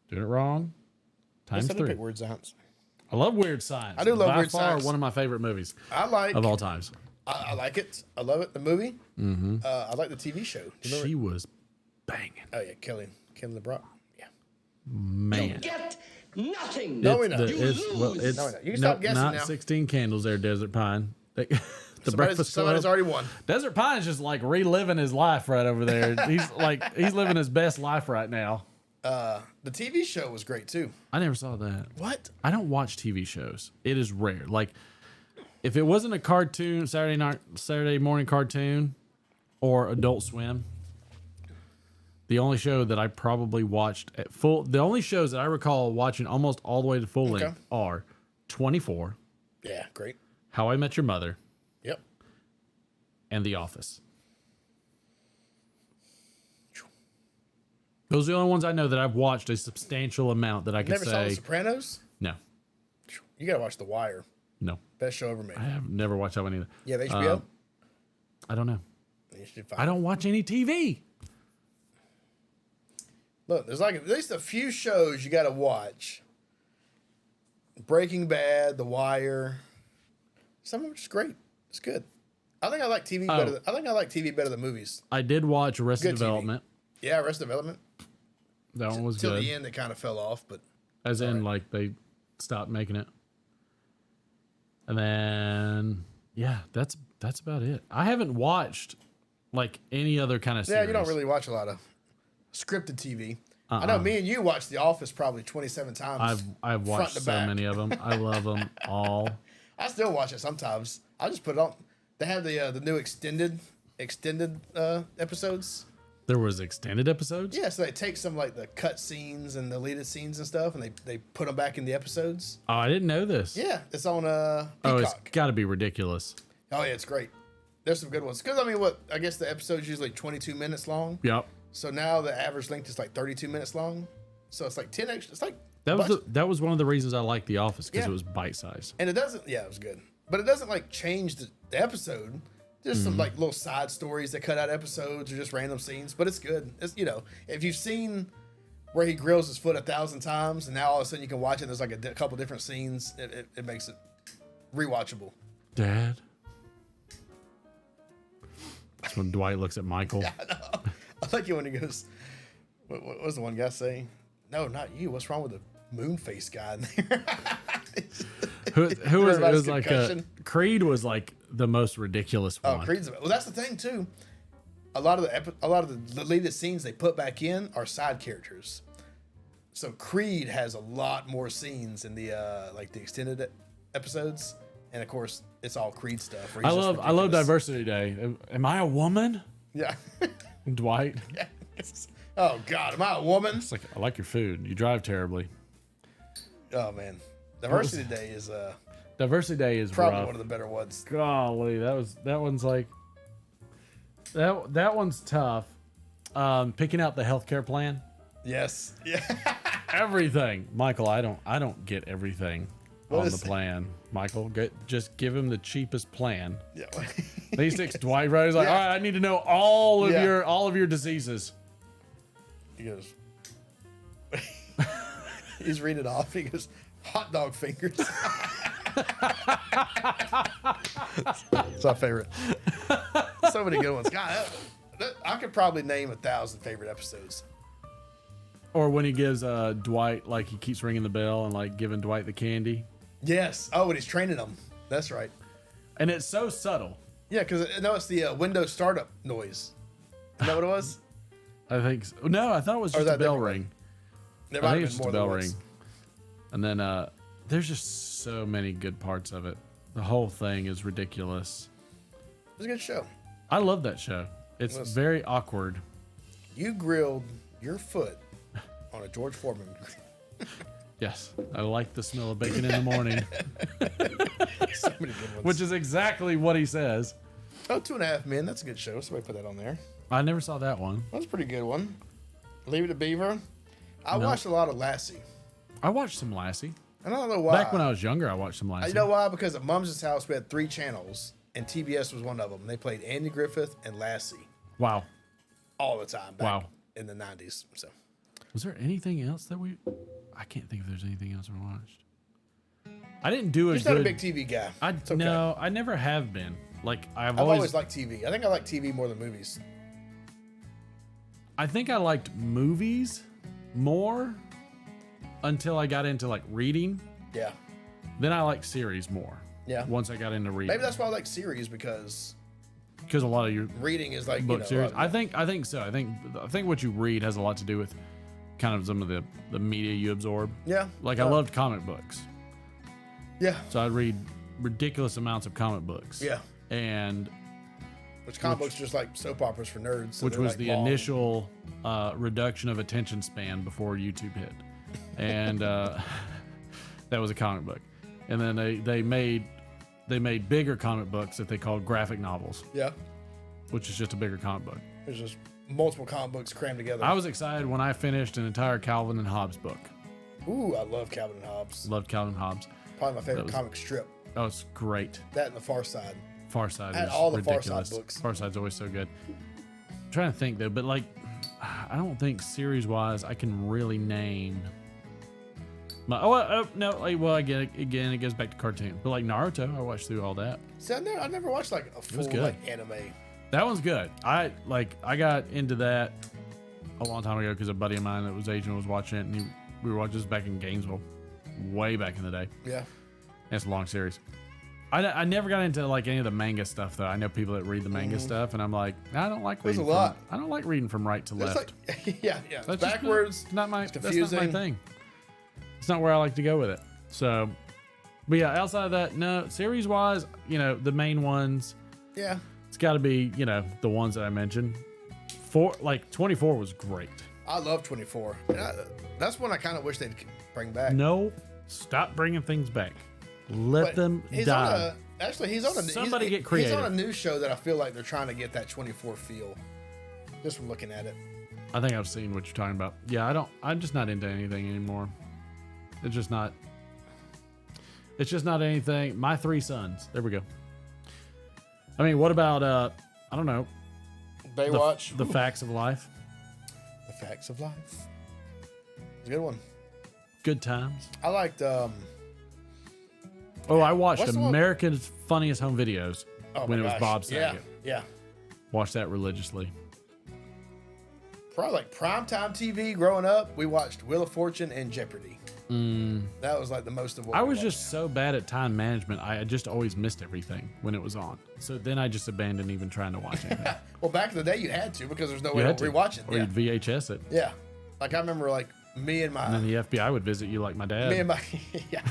Doing it wrong. Times I did 3. pick Weird Science. I love Weird Science. I do love By Weird far, Science. one of my favorite movies I like of all times. I like it. I love it. The movie. Mm-hmm. I like the TV show. Do you remember She it? was banging. Oh yeah, Kelly LeBrock. Yeah. Man. Get nothing. No, we know. You lose. No, we know. You can stop guessing not now. 16 Candles there, Desert Pine. The Breakfast somebody's Club. already won. Desert Pine is just like reliving his life right over there. He's living his best life right now. The TV show was great too. I never saw that. What? I don't watch TV shows. It is rare. Like, if it wasn't a cartoon, Saturday morning cartoon, or Adult Swim, the only show that I probably watched at full, the only shows that I recall watching almost all the way to full length are 24. Yeah, great. How I Met Your Mother. Yep. And The Office. Those are the only ones I know that I've watched a substantial amount that I could Never say. saw The Sopranos? No. You gotta watch The Wire. No. Best show ever made. I have never watched that one either. You have HBO? I don't know. You should find I don't watch any TV. Look, there's like at least a few shows you gotta watch. Breaking Bad, The Wire. Some of them are just great. It's good. I think I like TV better. I think I like TV better than movies. I did watch Arrested Good TV. Development. Yeah, Arrested Development. That one was Till good. the end, it kind of fell off, but As in, like, they stopped making it. And then, yeah, that's about it. I haven't watched, like, any other kind of series. yeah, you don't really watch a lot of scripted TV. I know me and you watched The Office probably 27 times. I've front watched to so back. many of them. I love them all. I still watch it sometimes. I just put it on. They have the new extended episodes. There was extended episodes? Yeah, so they take some like the cut scenes and the deleted scenes and stuff, and they put them back in the episodes. Oh, I didn't know this. Yeah, it's on Oh, it's got to be ridiculous. Oh yeah, it's great. There's some good ones. Because I mean, I guess the episode's usually 22 minutes long. Yep. So now the average length is like 32 minutes long. So it's like 10 extra. It's like that was one of the reasons I liked The Office, because Yeah. it was bite sized. And it doesn't. Yeah, it was good. But it doesn't like change the episode. There's some like little side stories that cut out episodes or just random scenes. But it's good. It's, you know, if you've seen where he grills his foot 1,000 times and now all of a sudden you can watch it, there's like a couple different scenes. It makes it rewatchable. Dad. That's when Dwight looks at Michael. Yeah, I know. I like it when he goes, what was the one guy saying? No, not you. What's wrong with the moon face guy in there? Who was it? Was like concussion. Creed was like the most ridiculous one. Oh, Creed's well. That's the thing too. A lot of the deleted scenes they put back in are side characters. So Creed has a lot more scenes in the like the extended episodes, and of course it's all Creed stuff. I love Diversity Day. Am I a woman? Yeah. Dwight. Yes. Oh God, am I a woman? It's like, I like your food. You drive terribly. Oh man, Diversity Day is probably rough. One of the better ones. Golly, that one's like that one's tough. Picking out the healthcare plan. Yes. Yeah. Everything, Michael. I don't get everything What on is the plan. Michael, just give him the cheapest plan. Yeah. He sticks Dwight right. He's like, all right, I need to know all of your diseases. He goes. He's reading it off. He goes, hot dog fingers. It's my favorite. So many good ones. God, I could probably name 1,000 favorite episodes. Or when he gives Dwight, like he keeps ringing the bell and like giving Dwight the candy. Yes. Oh, when he's training them. That's right. And it's so subtle. Yeah, because no, it's the Windows startup noise. Is that what it was? I think so. No, I thought it was just a bell ring. There I might think have it's been just a more bell than ring. once. And then there's just so many good parts of it. The whole thing is ridiculous. It was a good show. I love that show. It's very awkward. You grilled your foot on a George Foreman. Yes, I like the smell of bacon in the morning. So many good ones. Which is exactly what he says. Oh, 2.5 Men. That's a good show. Somebody put that on there. I never saw that one. That's a pretty good one. Leave It to Beaver. I No. watched a lot of Lassie. I watched some Lassie. I don't know why. Back when I was younger, I watched some Lassie. You know why? Because at Mom's house, we had 3 channels, and TBS was one of them. They played Andy Griffith and Lassie Wow. all the time back in the 90s. So, Was there anything else that I can't think if there's anything else I watched. I didn't do you're a just good. not a big TV guy. It's okay. No, I never have been. Like I've always liked TV. I think I like TV more than movies. I think I liked movies more until I got into like reading. Yeah. Then I like series more. Yeah. Once I got into reading. Maybe that's why I like series, because a lot of your reading is like book series. I think so. I think what you read has a lot to do with kind of some of the media you absorb. Yeah. Like I loved comic books. Yeah. So I'd read ridiculous amounts of comic books. Yeah. And which comic books are just like soap operas for nerds. So which was like the long. initial reduction of attention span before YouTube hit. And that was a comic book. And then they made bigger comic books that they called graphic novels. Yeah. Which is just a bigger comic book. There's just multiple comic books crammed together. I was excited when I finished an entire Calvin and Hobbes book. Ooh, I love Calvin and Hobbes. Loved Calvin and Hobbes. Probably my favorite comic strip. Oh, it's great. That and The Far Side. Far Side I had is all the ridiculous. Far Side books. Far Side's always so good. I'm trying to think though, but like, I don't think series wise I can really name. No, I get it again. It goes back to cartoon, but like Naruto, I watched through all that. See, I never watched like a full good. like anime. That one's good. I got into that a long time ago because a buddy of mine that was Asian was watching it, and we were watching this back in Gainesville, way back in the day. Yeah, and it's a long series. I never got into like any of the manga stuff though. I know people that read the manga stuff, and I'm like, I don't like reading. I don't like reading from right to left. Like, yeah. That's It's backwards. Not my. It's That's confusing. not my thing. It's not where I like to go with it. So, but yeah, outside of that, no, series wise, the main ones. Yeah. It's got to be, the ones that I mentioned. 24 was great. I love 24. That's one I kind of wish they'd bring back. No, stop bringing things back. Let them die. He's on a Somebody get creative. He's on a new show that I feel like they're trying to get that 24 feel. Just from looking at it. I think I've seen what you're talking about. Yeah, I'm just not into anything anymore. It's just not anything. My Three Sons. There we go. I mean, what about I don't know. Baywatch. The Facts of Life. The Facts of Life. It's a good one. Good times. I liked I watched America's Funniest Home Videos when it was Bob Saget. Yeah. Watched that religiously. Probably like primetime TV growing up, we watched Wheel of Fortune and Jeopardy. That was like the most of what I was just so bad at time management. I just always missed everything when it was on. So then I just abandoned even trying to watch anything. Well, back in the day, you had to because there's no way to rewatch it. Or you'd VHS it. Yeah. Like I remember like me and my... And then the FBI would visit you like my dad. Me and my... Yeah.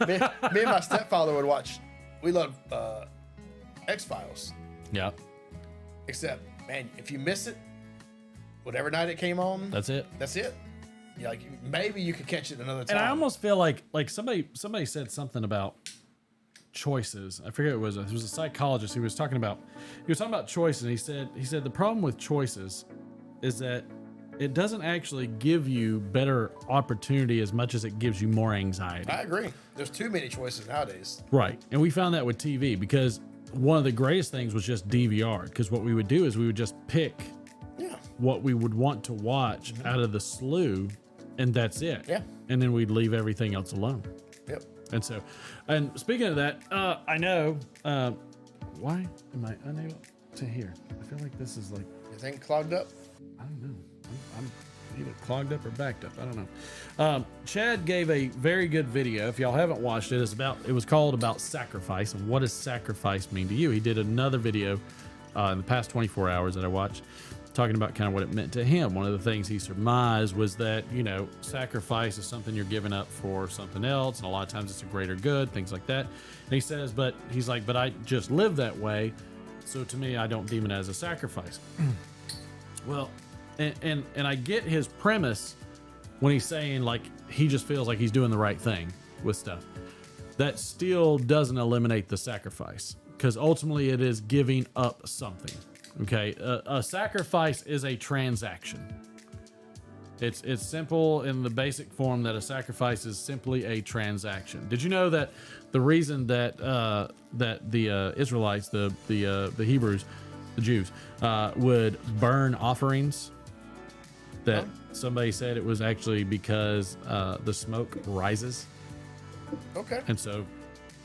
me and my stepfather would watch... We loved X-Files. Yeah. Except, man, if you miss it, whatever night it came on... That's it. That's it. Yeah, like maybe you could catch it another time. And I almost feel like somebody said something about choices. I forget what it was. There was a psychologist who was talking about choices. And he said the problem with choices is that it doesn't actually give you better opportunity as much as it gives you more anxiety. I agree. There's too many choices nowadays. Right. And we found that with TV because one of the greatest things was just DVR. Because what we would do is we would just pick what we would want to watch out of the slew. And that's it. Yeah. And then we'd leave everything else alone. Yep. And speaking of that, I know, why am I unable to hear? I feel like this is like... Your thing clogged up? I don't know. I'm either clogged up or backed up. I don't know. Chad gave a very good video. If y'all haven't watched it, it was called About Sacrifice and what does sacrifice mean to you? He did another video in the past 24 hours that I watched, talking about kind of what it meant to him. One of the things he surmised was that, sacrifice is something you're giving up for something else. And a lot of times it's a greater good, things like that. And he says, but I just live that way. So to me, I don't deem it as a sacrifice. Well, and I get his premise when he's saying like, he just feels like he's doing the right thing with stuff. That still doesn't eliminate the sacrifice because ultimately it is giving up something. Okay, a sacrifice is a transaction. It's simple in the basic form that a sacrifice is simply a transaction. Did you know that the reason that the Israelites, the Hebrews, the Jews, would burn offerings? That somebody said it was actually because the smoke rises. Okay. And so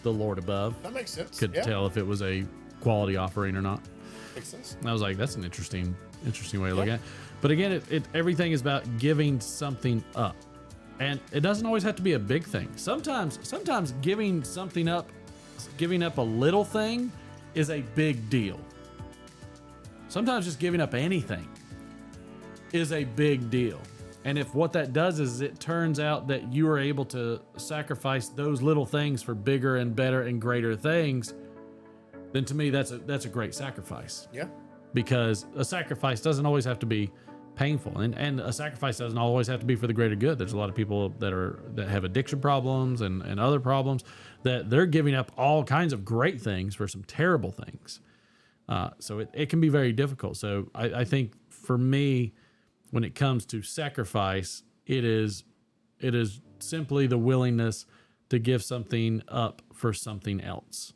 the Lord above that makes sense. Could tell if it was a quality offering or not. Makes sense. And I was like, that's an interesting way to look at it. But again, everything is about giving something up. And it doesn't always have to be a big thing. Sometimes giving something up, giving up a little thing is a big deal. Sometimes just giving up anything is a big deal. And if what that does is it turns out that you are able to sacrifice those little things for bigger and better and greater things, then to me that's a great sacrifice. Yeah. Because a sacrifice doesn't always have to be painful, and a sacrifice doesn't always have to be for the greater good. There's a lot of people that have addiction problems and other problems that they're giving up all kinds of great things for some terrible things. So it can be very difficult. So I think for me, when it comes to sacrifice, it is simply the willingness to give something up for something else.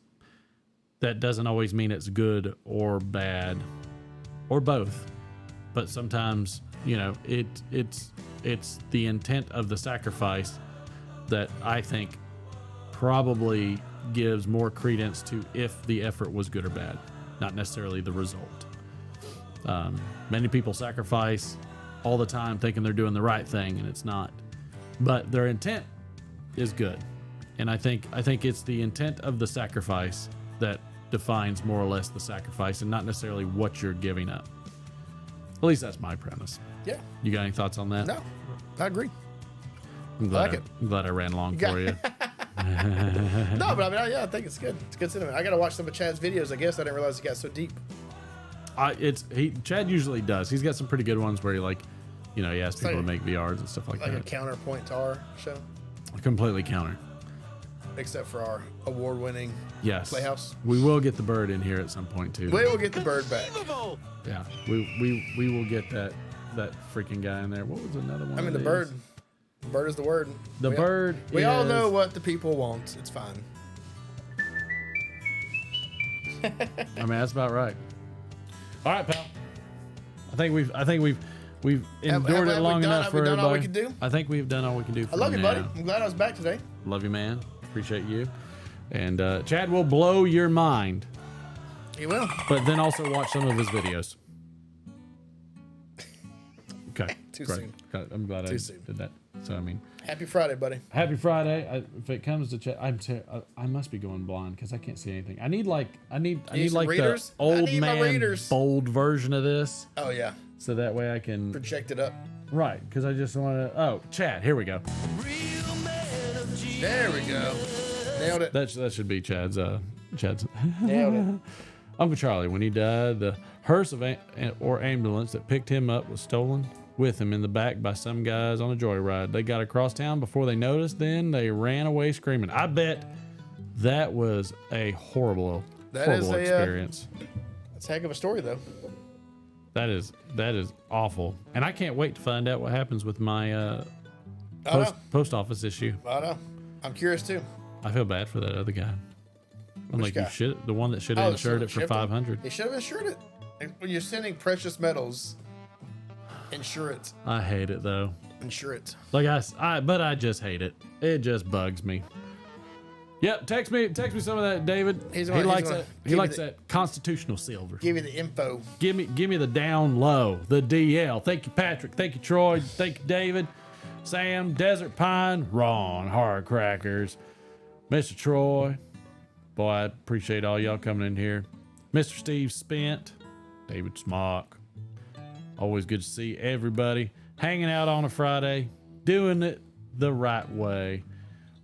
That doesn't always mean it's good or bad or both, but sometimes, it's the intent of the sacrifice that I think probably gives more credence to if the effort was good or bad, not necessarily the result. Many people sacrifice all the time thinking they're doing the right thing, and it's not, but their intent is good. And I think it's the intent of the sacrifice that defines more or less the sacrifice and not necessarily what you're giving up. At least that's my premise. Yeah. You got any thoughts on that? No, I agree. I'm glad I ran long for you. No, but I think it's good. It's good cinema. I got to watch some of Chad's videos. I guess I didn't realize he got so deep. Chad usually does. He's got some pretty good ones where he he asks people like- to make VRs and stuff like Like a that. counterpoint to our show, Completely counter. except for our award-winning Yes. Playhouse. We will get the bird in here at some point too. We will get the bird back. Yeah. We will get that freaking guy in there. What was another one? I mean, of the these? bird. Bird is the word. The bird. We all know is- what the people want. It's fine. I mean, that's about right. All right, pal. I think we've endured it long enough have for we done everybody. all we can do? I think we've done all we can do. For I love you, now. buddy. I'm glad I was back today. Love you, man. Appreciate you. And Chad will blow your mind, He will. but then also watch some of his videos. Okay. Too great. soon. Okay, I'm glad I Too soon. did that. So I mean, Happy Friday, buddy. happy Friday. If it comes to Chad, I must be going blind because I can't see anything. I need like need the some readers? I old need my man readers. bold version of this, Oh yeah. so that way I can Project it up. right because I just want to. Oh, Chad, here we go. There we go. Nailed it. That should be Chad's. Nailed it. Uncle Charlie, when he died, the hearse or ambulance that picked him up was stolen with him in the back by some guys on a joyride. They got across town before they noticed, then they ran away screaming. I bet that was a horrible experience. That's a heck of a story, though. That is awful. And I can't wait to find out what happens with my post office issue. I know. I'm curious, too. I feel bad for that other guy. I'm Which like, guy? the one that should have insured it for $500. They should have insured it. When you're sending precious metals, insure it. I hate it though. Insure it. Like but I just hate it. It just bugs me. Yep, text me some of that, David. He likes that constitutional silver. Give you the info. Give me the down low, the DL. Thank you, Patrick. Thank you, Troy. Thank you, David. Sam, Desert Pine, Ron, Hard Crackers, Mr. Troy. Boy, I appreciate all y'all coming in here. Mr. Steve Spent, David Smock. Always good to see everybody hanging out on a Friday, doing it the right way.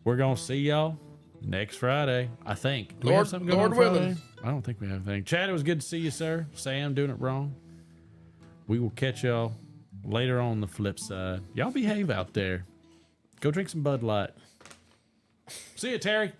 We're going to see y'all next Friday, I think. Do we have something going on Friday? willing. I don't think we have anything. Chad, it was good to see you, sir. Sam, doing it wrong. We will catch y'all later on the flip side. Y'all behave out there. Go drink some Bud Light. See you, Terry.